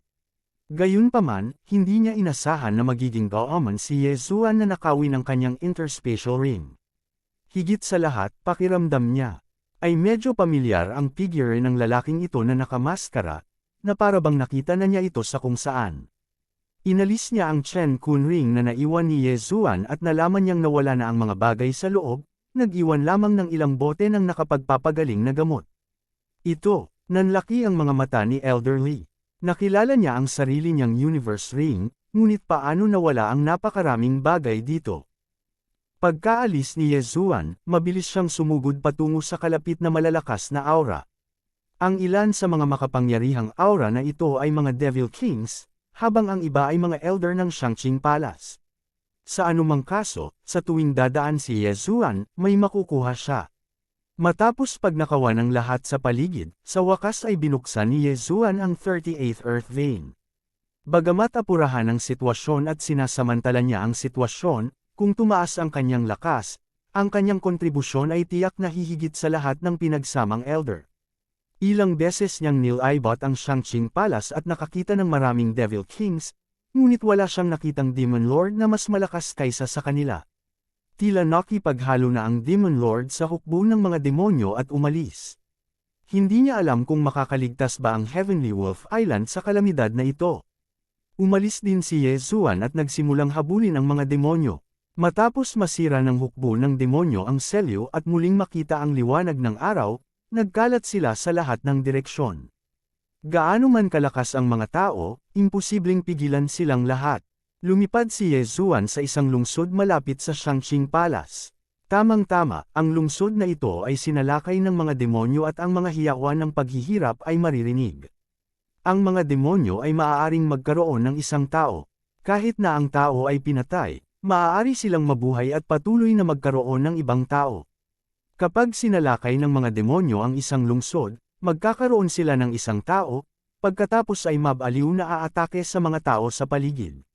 Gayunpaman, hindi niya inasahan na magiging gaaman si Yezuan na nakawin ng kanyang interspatial ring. Higit sa lahat, pakiramdam niya ay medyo pamilyar ang figure ng lalaking ito na nakamaskara, na parabang nakita na niya ito sa kung saan. Inalis niya ang Chen Kun ring na naiwan ni Yezuan at nalaman niyang nawala na ang mga bagay sa loob, nag-iwan lamang ng ilang bote ng nakapagpapagaling na gamot. Ito, nanlaki ang mga mata ni Elderly. Nakilala niya ang sarili niyang universe ring, ngunit paano nawala ang napakaraming bagay dito. Pagkaalis ni Yezuan, mabilis siyang sumugod patungo sa kalapit na malalakas na aura. Ang ilan sa mga makapangyarihang aura na ito ay mga Devil Kings, habang ang iba ay mga elder ng Shangqing Palace. Sa anumang kaso, sa tuwing dadaan si Yezuan, may makukuha siya. Matapos pagnakawan ng lahat sa paligid, sa wakas ay binuksan ni Yezuan ang 38th Earth Vein. Bagamat apurahan ang sitwasyon at sinasamantala niya ang sitwasyon, kung tumaas ang kanyang lakas, ang kanyang kontribusyon ay tiyak na hihigit sa lahat ng pinagsamang elder. Ilang beses niyang nilibot ang Shangqing Palace at nakakita ng maraming Devil Kings, ngunit wala siyang nakitang Demon Lord na mas malakas kaysa sa kanila. Tila nakipaghalo na ang Demon Lord sa hukbo ng mga demonyo at umalis. Hindi niya alam kung makakaligtas ba ang Heavenly Wolf Island sa kalamidad na ito. Umalis din si Yezuan at nagsimulang habulin ang mga demonyo. Matapos masira ng hukbo ng demonyo ang selyo at muling makita ang liwanag ng araw, nagkalat sila sa lahat ng direksyon. Gaano man kalakas ang mga tao, imposibleng pigilan silang lahat. Lumipad si Yezuan sa isang lungsod malapit sa Shangqing Palace. Tamang-tama, ang lungsod na ito ay sinalakay ng mga demonyo at ang mga hiyawan ng paghihirap ay maririnig. Ang mga demonyo ay maaaring magkaroon ng isang tao. Kahit na ang tao ay pinatay, maaari silang mabuhay at patuloy na magkaroon ng ibang tao. Kapag sinalakay ng mga demonyo ang isang lungsod, magkakaroon sila ng isang tao, pagkatapos ay mabaliw na aatake sa mga tao sa paligid.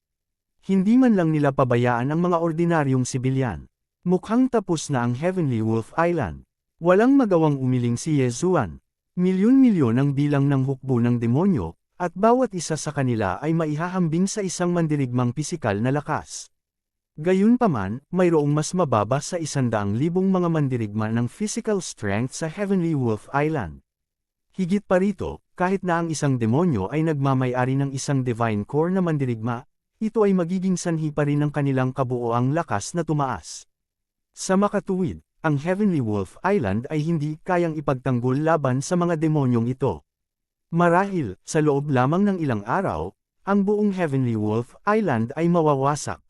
Hindi man lang nila pabayaan ang mga ordinaryong sibilyan. Mukhang tapos na ang Heavenly Wolf Island. Walang magawang umiling si Yezuan. Milyon-milyon ang bilang ng hukbo ng demonyo, at bawat isa sa kanila ay maihahambing sa isang mandirigmang pisikal na lakas. Gayunpaman, mayroong mas mababa sa 100,000 mga mandirigma ng physical strength sa Heavenly Wolf Island. Higit pa rito, kahit na ang isang demonyo ay nagmamay-ari ng isang divine core na mandirigma, ito ay magiging sanhi pa rin ng kanilang kabuoang lakas na tumaas. Sa makatuwid, ang Heavenly Wolf Island ay hindi kayang ipagtanggol laban sa mga demonyong ito. Marahil, sa loob lamang ng ilang araw, ang buong Heavenly Wolf Island ay mawawasak.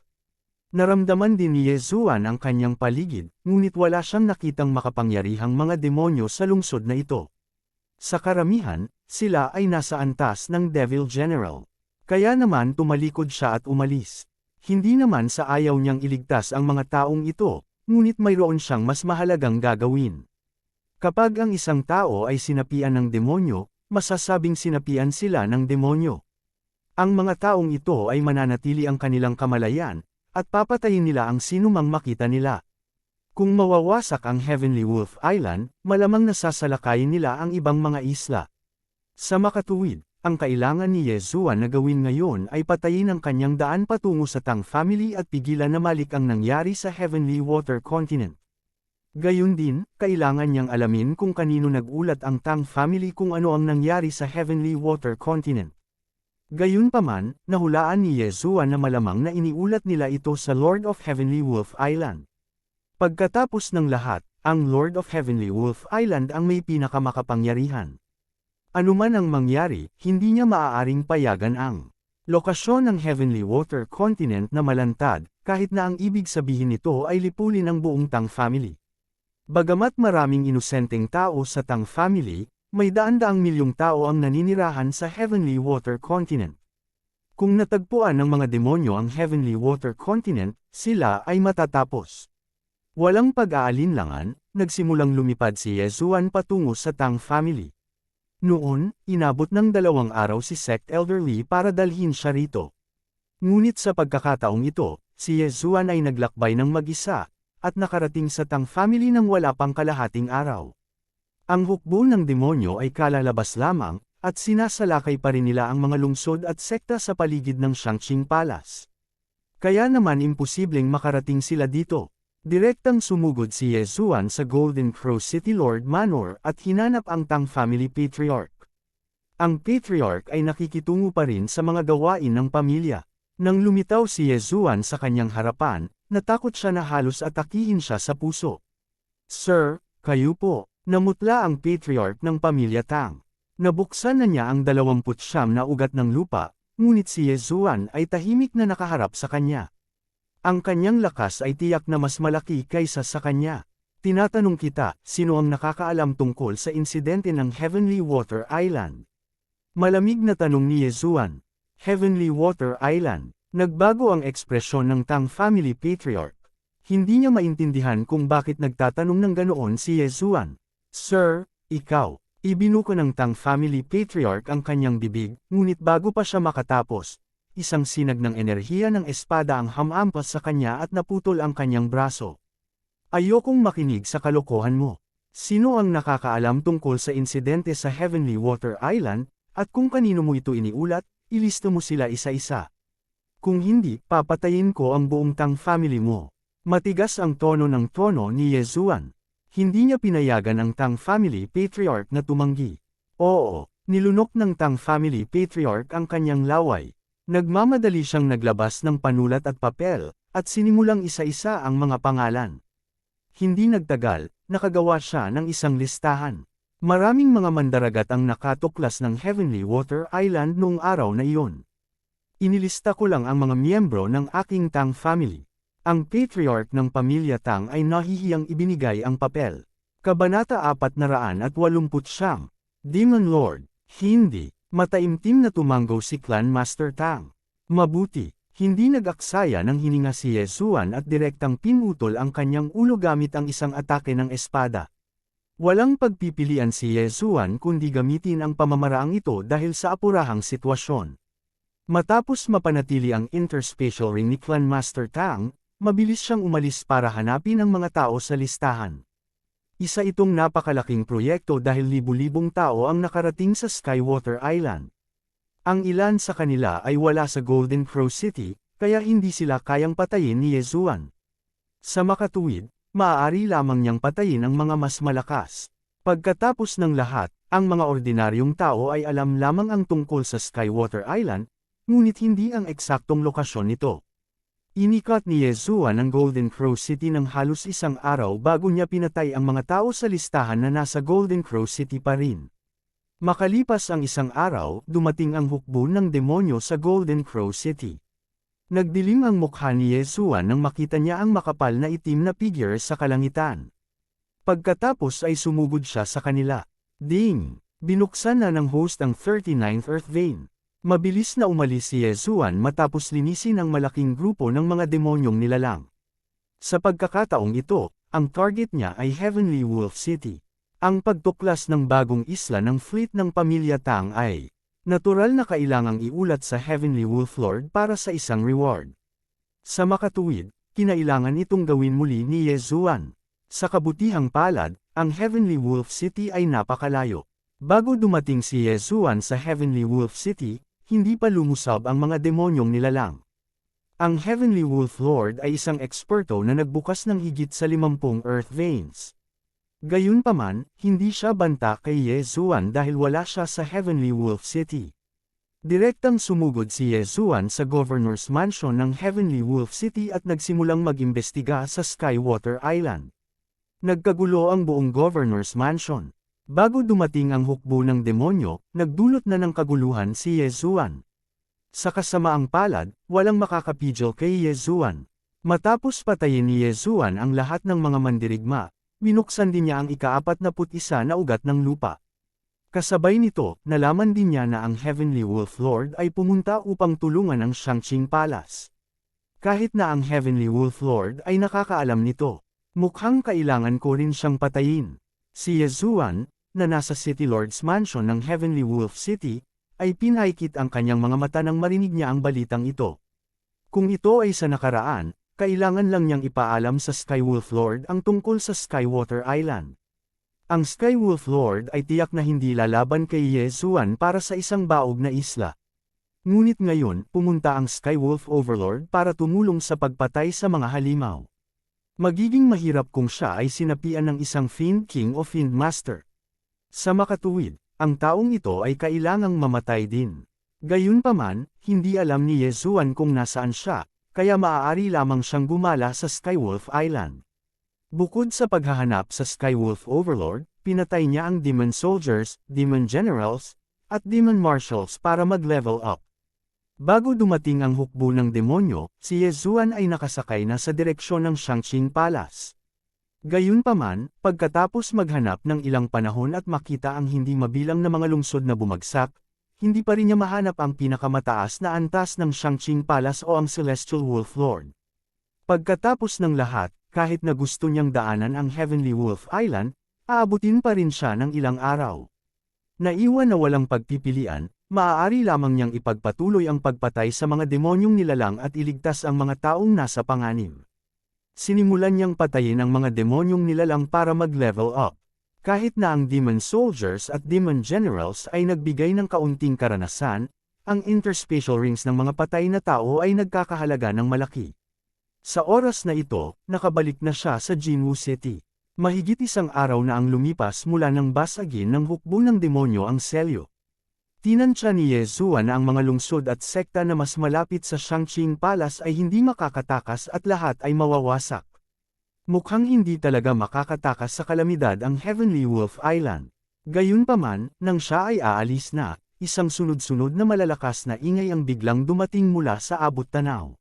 Naramdaman din ni Yezuan ang kanyang paligid, ngunit wala siyang nakitang makapangyarihang mga demonyo sa lungsod na ito. Sa karamihan, sila ay nasa antas ng Devil General. Kaya naman tumalikod siya at umalis. Hindi naman sa ayaw niyang iligtas ang mga taong ito, ngunit mayroon siyang mas mahalagang gagawin. Kapag ang isang tao ay sinapian ng demonyo, masasabing sinapian sila ng demonyo. Ang mga taong ito ay mananatili ang kanilang kamalayan, at papatayin nila ang sinumang makita nila. Kung mawawasak ang Heavenly Wolf Island, malamang nasasalakayin nila ang ibang mga isla. Sa makatuwid, ang kailangan ni Yezuan na gawin ngayon ay patayin ang kanyang daan patungo sa Tang family at pigilan na malik ang nangyari sa Heavenly Water Continent. Gayun din, kailangan niyang alamin kung kanino nagulat ang Tang family kung ano ang nangyari sa Heavenly Water Continent. Gayunpaman, nahulaan ni Yezuan na malamang na iniulat nila ito sa Lord of Heavenly Wolf Island. Pagkatapos ng lahat, ang Lord of Heavenly Wolf Island ang may pinakamakapangyarihan. Anuman ang mangyari, hindi niya maaaring payagan ang lokasyon ng Heavenly Water Continent na malantad, kahit na ang ibig sabihin nito ay lipulin ang buong Tang family. Bagamat maraming inosenteng tao sa Tang family, may daan-daang milyong tao ang naninirahan sa Heavenly Water Continent. Kung natagpuan ng mga demonyo ang Heavenly Water Continent, sila ay matatapos. Walang pag-aalinlangan, nagsimulang lumipad si Yezuan patungo sa Tang family. Noon, inabot ng 2 araw si Sect Elder Lee para dalhin siya rito. Ngunit sa pagkakataong ito, si Yezuan ay naglakbay ng mag-isa, at nakarating sa Tang family nang wala pang kalahating araw. Ang hukbo ng demonyo ay kalalabas lamang, at sinasalakay pa rin nila ang mga lungsod at sekta sa paligid ng Shangqing Palace. Kaya naman imposibleng makarating sila dito. Direktang sumugod si Yezuan sa Golden Crow City Lord Manor at hinanap ang Tang family patriarch. Ang patriarch ay nakikitungo pa rin sa mga gawain ng pamilya. Nang lumitaw si Yezuan sa kanyang harapan, natakot siya na halos atakihin siya sa puso. "Sir, kayo po." Namutla ang patriarch ng pamilya Tang. Nabuksan na niya ang 29 na ugat ng lupa, ngunit si Yezuan ay tahimik na nakaharap sa kanya. Ang kanyang lakas ay tiyak na mas malaki kaysa sa kanya. "Tinatanong kita, sino ang nakakaalam tungkol sa insidente ng Heavenly Water Island?" Malamig na tanong ni Yezuan. Heavenly Water Island. Nagbago ang ekspresyon ng Tang family patriarch. Hindi niya maintindihan kung bakit nagtatanong ng ganoon si Yezuan. "Sir, ikaw." Ibinuko ng Tang family patriarch ang kanyang bibig, ngunit bago pa siya makatapos, isang sinag ng enerhiya ng espada ang hamampas sa kanya at naputol ang kanyang braso. "Ayokong makinig sa kalokohan mo. Sino ang nakakaalam tungkol sa insidente sa Heavenly Water Island, at kung kanino mo ito iniulat, ilista mo sila isa-isa. Kung hindi, papatayin ko ang buong Tang family mo." Matigas ang tono ni Yezuan. Hindi niya pinayagan ang Tang family patriarch na tumanggi. Oo, nilunok ng Tang family patriarch ang kanyang laway. Nagmamadali siyang naglabas ng panulat at papel, at sinimulang isa-isa ang mga pangalan. Hindi nagtagal, nakagawa siya ng isang listahan. Maraming mga mandaragat ang nakatuklas ng Heavenly Water Island noong araw na iyon. "Inilista ko lang ang mga miyembro ng aking Tang family." Ang patriarch ng pamilya Tang ay nahihiyang ibinigay ang papel. Kabanata 489. Demon Lord. Hindi. Mataimtim na tumanggo si Clan Master Tang. "Mabuti. Hindi nag-aksaya ng hininga si Yesuan at direktang pinutol ang kanyang ulo gamit ang isang atake ng espada. Walang pagpipilian si Yesuan kundi gamitin ang pamamaraang ito dahil sa apurahang sitwasyon. Matapos mapanatili ang interspatial ring ni Clan Master Tang, mabilis siyang umalis para hanapin ang mga tao sa listahan. Isa itong napakalaking proyekto dahil libu-libong tao ang nakarating sa Skywater Island. Ang ilan sa kanila ay wala sa Golden Crow City, kaya hindi sila kayang patayin ni Yesuan. Sa makatuwid, maaari lamang niyang patayin ang mga mas malakas. Pagkatapos ng lahat, ang mga ordinaryong tao ay alam lamang ang tungkol sa Skywater Island, ngunit hindi ang eksaktong lokasyon nito. Inikat ni Yesuan ang Golden Crow City ng halos isang araw bago niya pinatay ang mga tao sa listahan na nasa Golden Crow City pa rin. Makalipas ang isang araw, dumating ang hukbo ng demonyo sa Golden Crow City. Nagdilim ang mukha ni Yesuan nang makita niya ang makapal na itim na figure sa kalangitan. Pagkatapos ay sumugod siya sa kanila. Ding! Binuksan na ng host ang 39th Earth Vein. Mabilis na umalis si Yesuan matapos linisin ang malaking grupo ng mga demonyong nilalang. Sa pagkakataong ito, ang target niya ay Heavenly Wolf City. Ang pagtuklas ng bagong isla ng fleet ng pamilya Tang ay natural na kailangang iulat sa Heavenly Wolf Lord para sa isang reward. Sa makatuwid, kinailangan itong gawin muli ni Yesuan. Sa kabutihang palad, ang Heavenly Wolf City ay napakalayo. Bago dumating si Yesuan sa Heavenly Wolf City, hindi pa lumusab ang mga demonyong nilalang. Ang Heavenly Wolf Lord ay isang eksperto na nagbukas ng higit sa 50 Earth Veins. Gayunpaman, hindi siya banta kay Yesuan dahil wala siya sa Heavenly Wolf City. Direktang sumugod si Yesuan sa Governor's Mansion ng Heavenly Wolf City at nagsimulang mag-imbestiga sa Skywater Island. Nagkagulo ang buong Governor's Mansion. Bago dumating ang hukbo ng demonyo, nagdulot na ng kaguluhan si Yesuan. Sa kasamaang palad, walang makakapigil kay Yesuan. Matapos patayin ni Yesuan ang lahat ng mga mandirigma, binuksan din niya ang ika-41 na ugat ng lupa. Kasabay nito, nalaman din niya na ang Heavenly Wolf Lord ay pumunta upang tulungan ang Shangqing Palace. Kahit na ang Heavenly Wolf Lord ay nakakaalam nito, mukhang kailangan ko rin siyang patayin. Si Yesuan, na nasa City Lord's Mansion ng Heavenly Wolf City, ay pinaikit ang kanyang mga mata nang marinig niya ang balitang ito. Kung ito ay sa nakaraan, kailangan lang niyang ipaalam sa Skywolf Lord ang tungkol sa Skywater Island. Ang Skywolf Lord ay tiyak na hindi lalaban kay Yesuan para sa isang baog na isla. Ngunit ngayon, pumunta ang Skywolf Overlord para tumulong sa pagpatay sa mga halimaw. Magiging mahirap kung siya ay sinapian ng isang Fiend King o Fiend Master. Sa makatuwid, ang taong ito ay kailangang mamatay din. Gayunpaman, hindi alam ni Yesuan kung nasaan siya, kaya maaari lamang siyang gumala sa Skywolf Island. Bukod sa paghahanap sa Skywolf Overlord, pinatay niya ang Demon Soldiers, Demon Generals, at Demon Marshals para mag-level up. Bago dumating ang hukbo ng demonyo, si Yesuan ay nakasakay na sa direksyon ng Shangqing Palace. Gayunpaman, pagkatapos maghanap ng ilang panahon at makita ang hindi mabilang na mga lungsod na bumagsak, hindi pa rin niya mahanap ang pinakamataas na antas ng Shangqing Palace o ang Celestial Wolf Lord. Pagkatapos ng lahat, kahit na gusto niyang daanan ang Heavenly Wolf Island, aabutin pa rin siya ng ilang araw. Naiwan na walang pagpipilian, maaari lamang niyang ipagpatuloy ang pagpatay sa mga demonyong nilalang at iligtas ang mga taong nasa panganib. Sinimulan niyang patayin ang mga demonyong nilalang para mag-level up. Kahit na ang Demon Soldiers at Demon Generals ay nagbigay ng kaunting karanasan, ang interspatial rings ng mga patay na tao ay nagkakahalaga ng malaki. Sa oras na ito, nakabalik na siya sa Jinwu City. Mahigit isang araw na ang lumipas mula nang basagin ng hukbo ng demonyo ang selyo. Tinansya ni Yesuan na ang mga lungsod at sekta na mas malapit sa Shangqing Palace ay hindi makakatakas at lahat ay mawawasak. Mukhang hindi talaga makakatakas sa kalamidad ang Heavenly Wolf Island. Gayunpaman, nang siya ay aalis na, isang sunod-sunod na malalakas na ingay ang biglang dumating mula sa abot tanaw.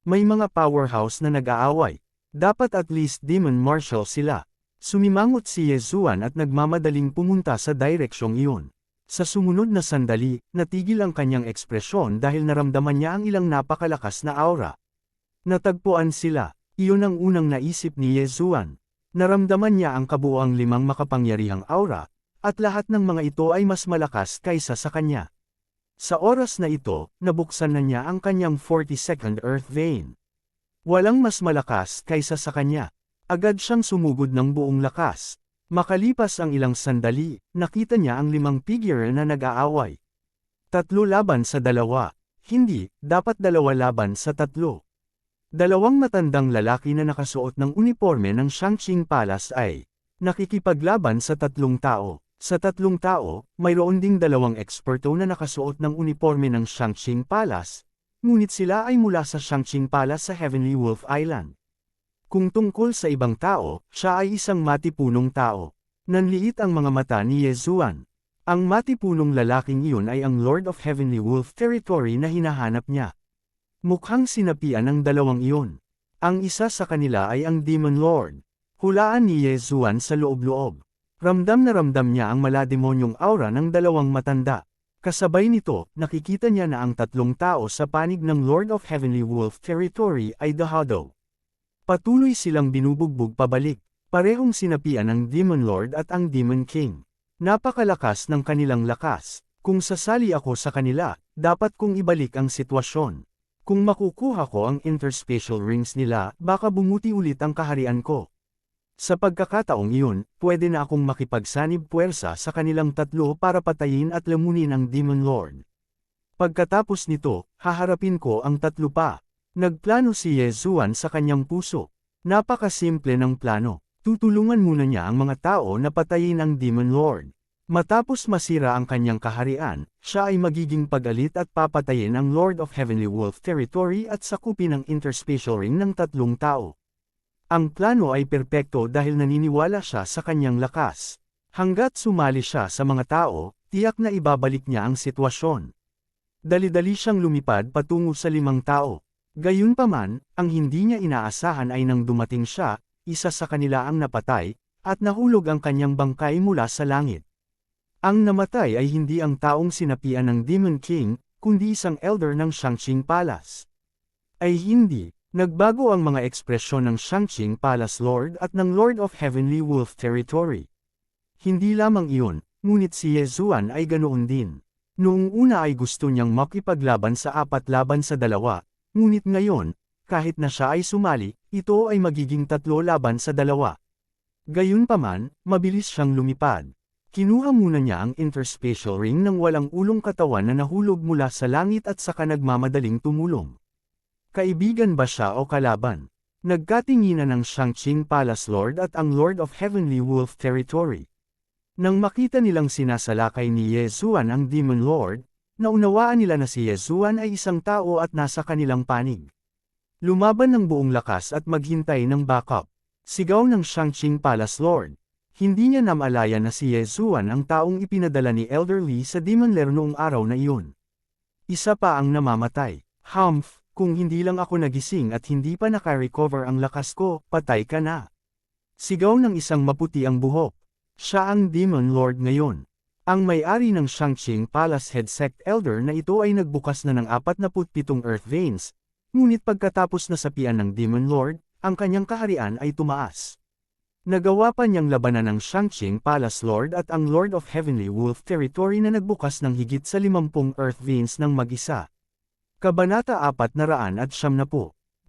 May mga powerhouse na nag-aaway. Dapat at least Demon Marshal sila. Sumimangot si Yesuan at nagmamadaling pumunta sa direksyong iyon. Sa sumunod na sandali, natigil ang kanyang ekspresyon dahil naramdaman niya ang ilang napakalakas na aura. Natagpuan sila. Iyon ang unang naisip ni Yezuan. Naramdaman niya ang kabuuang 5 makapangyarihang aura, at lahat ng mga ito ay mas malakas kaysa sa kanya. Sa oras na ito, nabuksan na niya ang kanyang 42nd Earth Vein. Walang mas malakas kaysa sa kanya. Agad siyang sumugod ng buong lakas. Makalipas ang ilang sandali, nakita niya ang 5 figure na nag-aaway. 3 laban sa 2. Hindi, dapat 2 laban sa 3. 2 matandang lalaki na nakasuot ng uniforme ng Shangqing Palace ay nakikipaglaban sa 3 tao. Sa 3 tao, mayroon ding 2 eksperto na nakasuot ng uniforme ng Shangqing Palace, ngunit sila ay mula sa Shangqing Palace sa Heavenly Wolf Island. Kung tungkol sa ibang tao, siya ay isang matipunong tao. Nanliit ang mga mata ni Yezuan. Ang matipunong lalaking iyon ay ang Lord of Heavenly Wolf Territory na hinahanap niya. Mukhang sinapian ng 2 iyon. Ang isa sa kanila ay ang Demon Lord. Hulaan ni Yezuan sa loob-loob. Ramdam na ramdam niya ang malademonyong aura ng 2 matanda. Kasabay nito, nakikita niya na ang 3 tao sa panig ng Lord of Heavenly Wolf Territory ay Dahado. Patuloy silang binubugbog pabalik. Parehong sinapian ang Demon Lord at ang Demon King. Napakalakas ng kanilang lakas. Kung sasali ako sa kanila, dapat kong ibalik ang sitwasyon. Kung makukuha ko ang interspatial rings nila, baka bumuti ulit ang kaharian ko. Sa pagkakataong iyon, pwede na akong makipagsanib puwersa sa kanilang 3 para patayin at lamunin ang Demon Lord. Pagkatapos nito, haharapin ko ang 3 pa. Nagplano si Yezuan sa kanyang puso. Napakasimple ng plano. Tutulungan muna niya ang mga tao na patayin ang Demon Lord. Matapos masira ang kanyang kaharian, siya ay magiging pagalit at papatayin ang Lord of Heavenly Wolf Territory at sakupin ang interspatial ring ng 3 tao. Ang plano ay perpekto dahil naniniwala siya sa kanyang lakas. Hanggat sumali siya sa mga tao, tiyak na ibabalik niya ang sitwasyon. Dali-dali siyang lumipad patungo sa 5 tao. Gayunpaman, ang hindi niya inaasahan ay nang dumating siya, isa sa kanila ang napatay, at nahulog ang kanyang bangkay mula sa langit. Ang namatay ay hindi ang taong sinapian ng Demon King, kundi isang elder ng Shangqing Palace. Ay hindi, nagbago ang mga ekspresyon ng Shangqing Palace Lord at ng Lord of Heavenly Wolf Territory. Hindi lamang iyon, ngunit si Yezuan ay ganoon din. Noong una ay gusto niyang makipaglaban sa 4 laban sa 2, ngunit ngayon, kahit na siya ay sumali, ito ay magiging 3 laban sa 2. Gayunpaman, mabilis siyang lumipad. Kinuha muna niya ang interspatial ring ng walang ulong katawan na nahulog mula sa langit at saka nagmamadaling tumulong. Kaibigan ba siya o kalaban? Nagkatinginan ng Shangqing Palace Lord at ang Lord of Heavenly Wolf Territory. Nang makita nilang sinasalakay ni Yezuan ang Demon Lord, naunawaan nila na si Yezuan ay isang tao at nasa kanilang panig. Lumaban ng buong lakas at maghintay ng backup. Sigaw ng Shangqing Palace Lord. Hindi niya namalaya na si Yezuan ang taong ipinadala ni Elder Li sa Demon Lair noong araw na iyon. Isa pa ang namamatay. Humph, kung hindi lang ako nagising at hindi pa naka-recover ang lakas ko, patay ka na. Sigaw ng isang maputi ang buhok. Siya ang Demon Lord ngayon. Ang may-ari ng Shangqing Palace Head Sect Elder na ito ay nagbukas na ng 47 Earth Veins, ngunit pagkatapos na sapian ng Demon Lord, ang kanyang kaharian ay tumaas. Nagawa pa niyang labanan ng Shangqing Palace Lord at ang Lord of Heavenly Wolf Territory na nagbukas ng higit sa 50 Earth Veins ng mag-isa. Kabanata 490.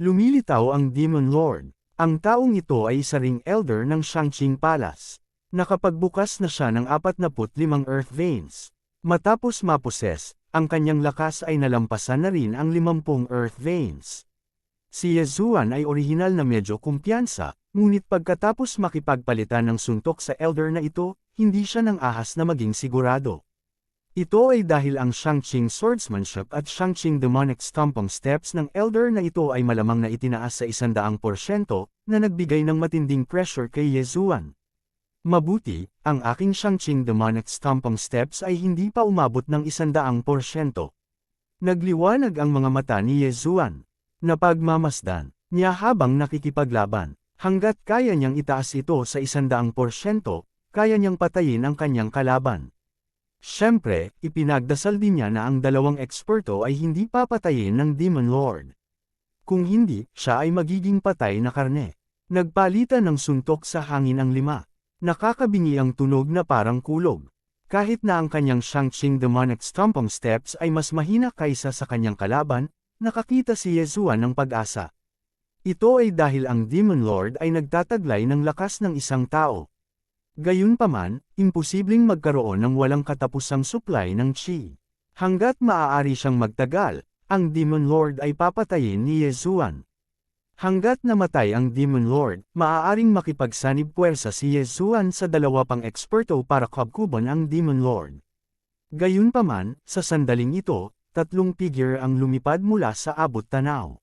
Lumilitaw ang Demon Lord. Ang taong ito ay isa ring elder ng Shangqing Palace. Nakapagbukas na siya ng 45 Earth Veins. Matapos maposes, ang kanyang lakas ay nalampasan na rin ang 50 Earth Veins. Si Yezuan ay orihinal na medyo kumpiyansa, ngunit pagkatapos makipagpalitan ng suntok sa elder na ito, hindi siya nang ahas na maging sigurado. Ito ay dahil ang Shangqing Swordsmanship at Shangqing Demonic Stomping Steps ng elder na ito ay malamang na itinaas sa 100% na nagbigay ng matinding pressure kay Yezuan. Mabuti, ang aking Shangqing Demonic Stomping Steps ay hindi pa umabot ng 100%. Nagliwanag ang mga mata ni Yezuan. Napagmamasdan niya habang nakikipaglaban. Hanggat kaya niyang itaas ito sa 100%, kaya niyang patayin ang kanyang kalaban. Siyempre, ipinagdasal din niya na ang dalawang eksperto ay hindi papatayin ng Demon Lord. Kung hindi, siya ay magiging patay na karne. Nagpalitan ng suntok sa hangin ang lima. Nakakabingi ang tunog na parang kulog. Kahit na ang kanyang Shang-Ching Demonic Stomping Steps ay mas mahina kaysa sa kanyang kalaban, nakakita si Yezuan ng pag-asa. Ito ay dahil ang Demon Lord ay nagtataglay ng lakas ng isang tao. Gayunpaman, imposibleng magkaroon ng walang katapusang supply ng chi. Hanggat maaari siyang magtagal, ang Demon Lord ay papatayin ni Yezuan. Hanggat namatay ang Demon Lord, maaaring makipagsanib puwersa si Yezuan sa dalawa pang eksperto para kabkuban ang Demon Lord. Gayunpaman, sa sandaling ito, tatlong figure ang lumipad mula sa abot tanaw.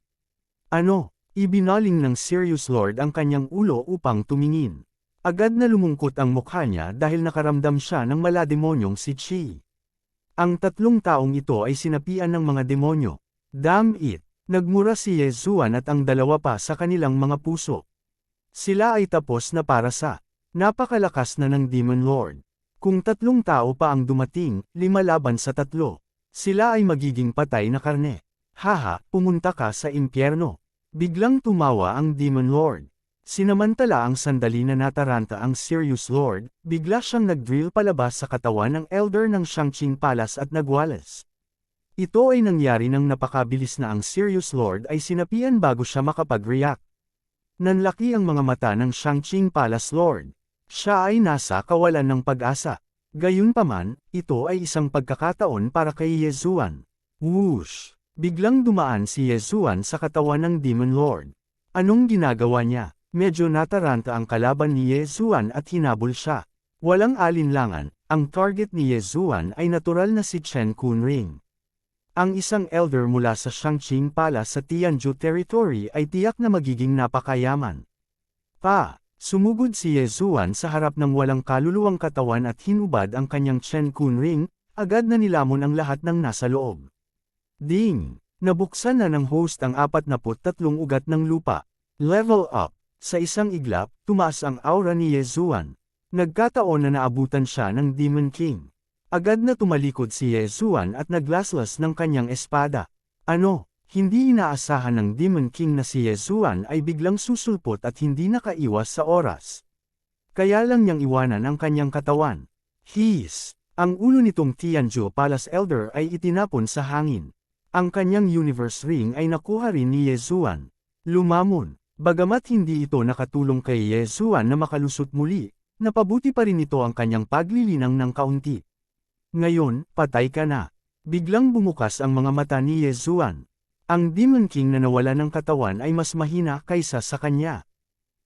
Ano? Ibinaling ng Sirius Lord ang kanyang ulo upang tumingin. Agad na lumungkot ang mukha niya dahil nakaramdam siya ng malademonyong si Chi. Ang tatlong taong ito ay sinapian ng mga demonyo. Damn it! Nagmura si Yezuan at ang dalawa pa sa kanilang mga puso. Sila ay tapos na para sa napakalakas na ng Demon Lord. Kung tatlong tao pa ang dumating, 5 laban sa 3. Sila ay magiging patay na karne. Haha, pumunta ka sa impyerno. Biglang tumawa ang Demon Lord. Sinamantala ang sandali na nataranta ang Sirius Lord, bigla siyang nag-drill palabas sa katawan ng Elder ng Shang-Ching Palace at nagwalas. Ito ay nangyari nang napakabilis na ang Sirius Lord ay sinapian bago siya makapag-react. Nanlaki ang mga mata ng Shang-Ching Palace Lord. Siya ay nasa kawalan ng pag-asa. Gayunpaman, ito ay isang pagkakataon para kay Yezuan. Whoosh! Biglang dumaan si Yezuan sa katawan ng Demon Lord. Anong ginagawa niya? Medyo nataranta ang kalaban ni Yezuan at hinabol siya. Walang alinlangan, ang target ni Yezuan ay natural na si Chen Kunring. Ang isang elder mula sa Shang-Ching Palace sa Tianzhu Territory ay tiyak na magiging napakayaman. Sumugod si Yezuan sa harap ng walang kaluluwang katawan at hinubad ang kanyang Chen Kunring, agad na nilamon ang lahat ng nasa loob. Ding! Nabuksan na ng host ang 43 ugat ng lupa. Level up! Sa isang iglap, tumaas ang aura ni Yezuan. Nagkataon na naabutan siya ng Demon King. Agad na tumalikod si Yezuan at naglaslas ng kanyang espada. Ano? Hindi inaasahan ng Demon King na si Yezuan ay biglang susulpot at hindi nakaiwas sa oras. Kaya lang niyang iwanan ang kanyang katawan. Hiss! Ang ulo nitong Tianzhu Palace Elder ay itinapon sa hangin. Ang kanyang Universe Ring ay nakuha rin ni Yezuan. Lumamon. Bagamat hindi ito nakatulong kay Yezuan na makalusot muli, napabuti pa rin ito ang kanyang paglilinang ng kaunti. Ngayon, patay ka na. Biglang bumukas ang mga mata ni Yezuan. Ang Demon King na nawala ng katawan ay mas mahina kaysa sa kanya.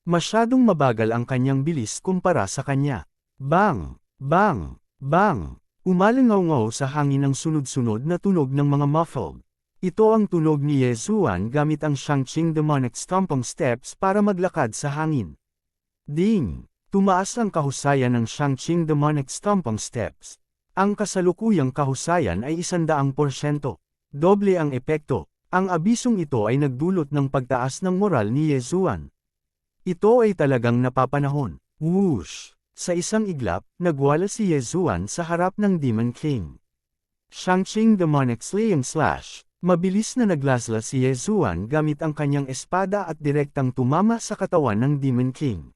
Masyadong mabagal ang kanyang bilis kumpara sa kanya. Bang! Bang! Bang! Umalangaw-ngaw sa hangin ang sunod-sunod na tunog ng mga muffled. Ito ang tunog ni Yezuan gamit ang Shang-Ching Demonic Stomping Steps para maglakad sa hangin. Ding! Tumaas ang kahusayan ng Shang-Ching Demonic Stomping Steps. Ang kasalukuyang kahusayan ay 100%. Doble ang epekto. Ang abisong ito ay nagdulot ng pagtaas ng moral ni Yezuan. Ito ay talagang napapanahon. Whoosh! Sa isang iglap, nagwala si Yezuan sa harap ng Demon King. Shang-Ching Demonic Slaying Slash. Mabilis na naglaslas si Yezuan gamit ang kanyang espada at direktang tumama sa katawan ng Demon King.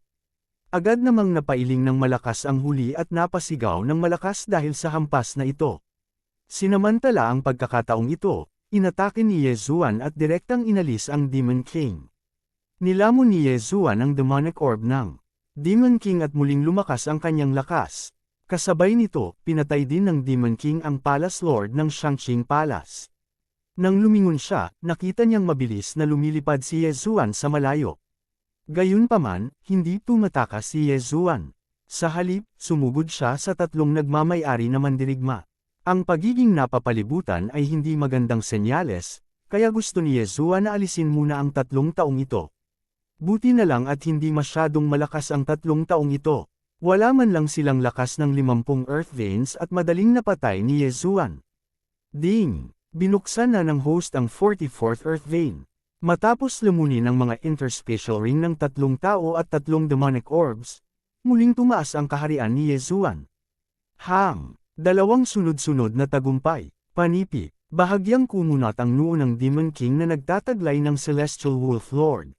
Agad namang napailing ng malakas ang huli at napasigaw ng malakas dahil sa hampas na ito. Sinamantala ang pagkakataong ito, inatake ni Yezuan at direktang inalis ang Demon King. Nilamon ni Yezuan ang demonic orb ng Demon King at muling lumakas ang kanyang lakas. Kasabay nito, pinatay din ng Demon King ang Palace Lord ng Shang-Ching Palace. Nang lumingon siya, nakita niyang mabilis na lumilipad si Yezuan sa malayo. Gayunpaman, hindi tumatakas si Yezuan. Sa halip, sumugod siya sa tatlong nagmamay-ari na mandirigma. Ang pagiging napapalibutan ay hindi magandang senyales, kaya gusto ni Yezuan na alisin muna ang tatlong taong ito. Buti na lang at hindi masyadong malakas ang tatlong taong ito. Wala man lang silang lakas ng 50 Earth Veins at madaling napatay ni Yezuan. Ding! Binuksan na ng host ang 44th Earth Vein. Matapos lamunin ang mga interspatial ring ng tatlong tao at tatlong demonic orbs, muling tumaas ang kaharian ni Yezuan. Dalawang sunod-sunod na tagumpay. Panipi, bahagyang kumunat ang noo ng Demon King na nagtataglay ng Celestial Wolf Lord.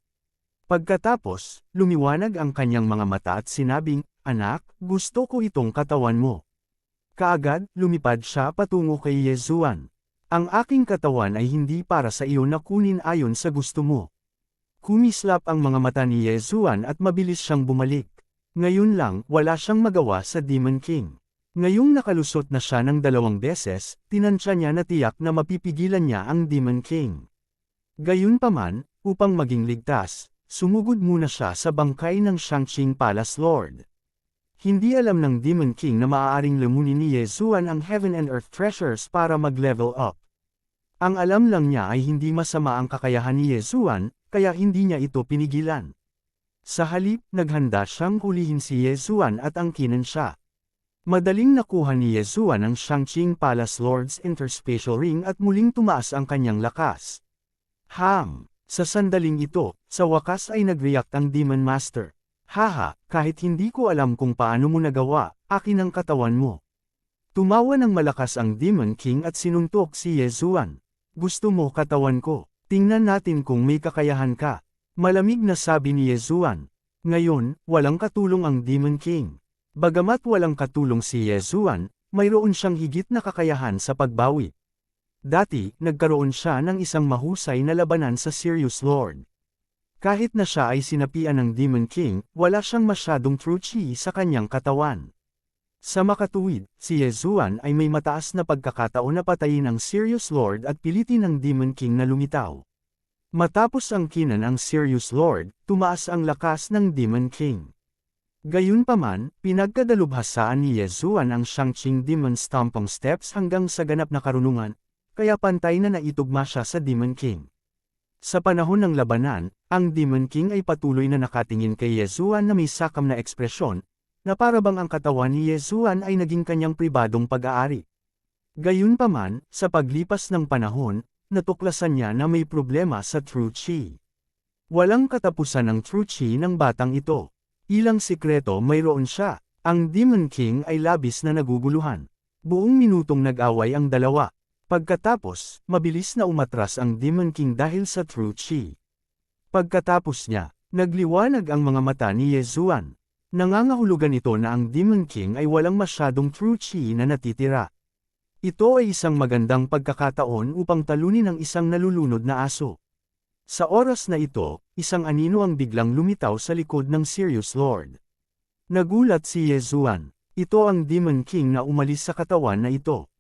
Pagkatapos, lumiwanag ang kanyang mga mata at sinabing, "Anak, gusto ko itong katawan mo." Kaagad, lumipad siya patungo kay Yezuan. "Ang aking katawan ay hindi para sa iyo na kunin ayon sa gusto mo." Kumislap ang mga mata ni Yezuan at mabilis siyang bumalik. Ngayon lang, wala siyang magawa sa Demon King. Ngayong nakalusot na siya ng 2 beses, tinansya niya na tiyak na mapipigilan niya ang Demon King. Gayunpaman, upang maging ligtas, sumugod muna siya sa bangkay ng Shangqing Palace Lord. Hindi alam ng Demon King na maaaring lamunin ni Yezuan ang Heaven and Earth treasures para mag-level up. Ang alam lang niya ay hindi masama ang kakayahan ni Yezuan, kaya hindi niya ito pinigilan. Sa halip, naghanda siyang hulihin si Yezuan at angkinin siya. Madaling nakuha ni Yezuan ang Shangqing Palace Lord's Interspatial Ring at muling tumaas ang kanyang lakas. Sa sandaling ito, sa wakas ay nag-react ang Demon Master. "Haha, kahit hindi ko alam kung paano mo nagawa, akin ang katawan mo." Tumawa ng malakas ang Demon King at sinuntok si Yezuan. "Gusto mo katawan ko? Tingnan natin kung may kakayahan ka." Malamig na sabi ni Yezuan. Ngayon, walang katulong ang Demon King. Bagamat walang katulong si Yezuan, mayroon siyang higit na kakayahan sa pagbawi. Dati, nagkaroon siya ng isang mahusay na labanan sa Sirius Lord. Kahit na siya ay sinapian ng Demon King, wala siyang masyadong true chi sa kanyang katawan. Sa makatuwid, si Yezuan ay may mataas na pagkakataon na patayin ang Sirius Lord at pilitin ng Demon King na lumitaw. Matapos angkinan ang Sirius Lord, tumaas ang lakas ng Demon King. Gayunpaman, pinagkadalubhasaan ni Yezuan ang Shangqing Demon Stomping Steps hanggang sa ganap na karunungan, kaya pantay na naitugma siya sa Demon King. Sa panahon ng labanan, ang Demon King ay patuloy na nakatingin kay Yezuan na may sakam na ekspresyon, na parabang ang katawan ni Yezuan ay naging kanyang pribadong pag-aari. Gayunpaman, sa paglipas ng panahon, natuklasan niya na may problema sa True Chi. Walang katapusan ang True Chi ng batang ito. Ilang sikreto mayroon siya. Ang Demon King ay labis na naguguluhan. Buong minutong nag-away ang dalawa. Pagkatapos, mabilis na umatras ang Demon King dahil sa True Chi. Pagkatapos niya, nagliwanag ang mga mata ni Yezuan. Nangangahulugan ito na ang Demon King ay walang masyadong True Chi na natitira. Ito ay isang magandang pagkakataon upang talunin ang isang nalulunod na aso. Sa oras na ito, isang anino ang biglang lumitaw sa likod ng Sirius Lord. Nagulat si Yezuan. Ito ang Demon King na umalis sa katawan na ito.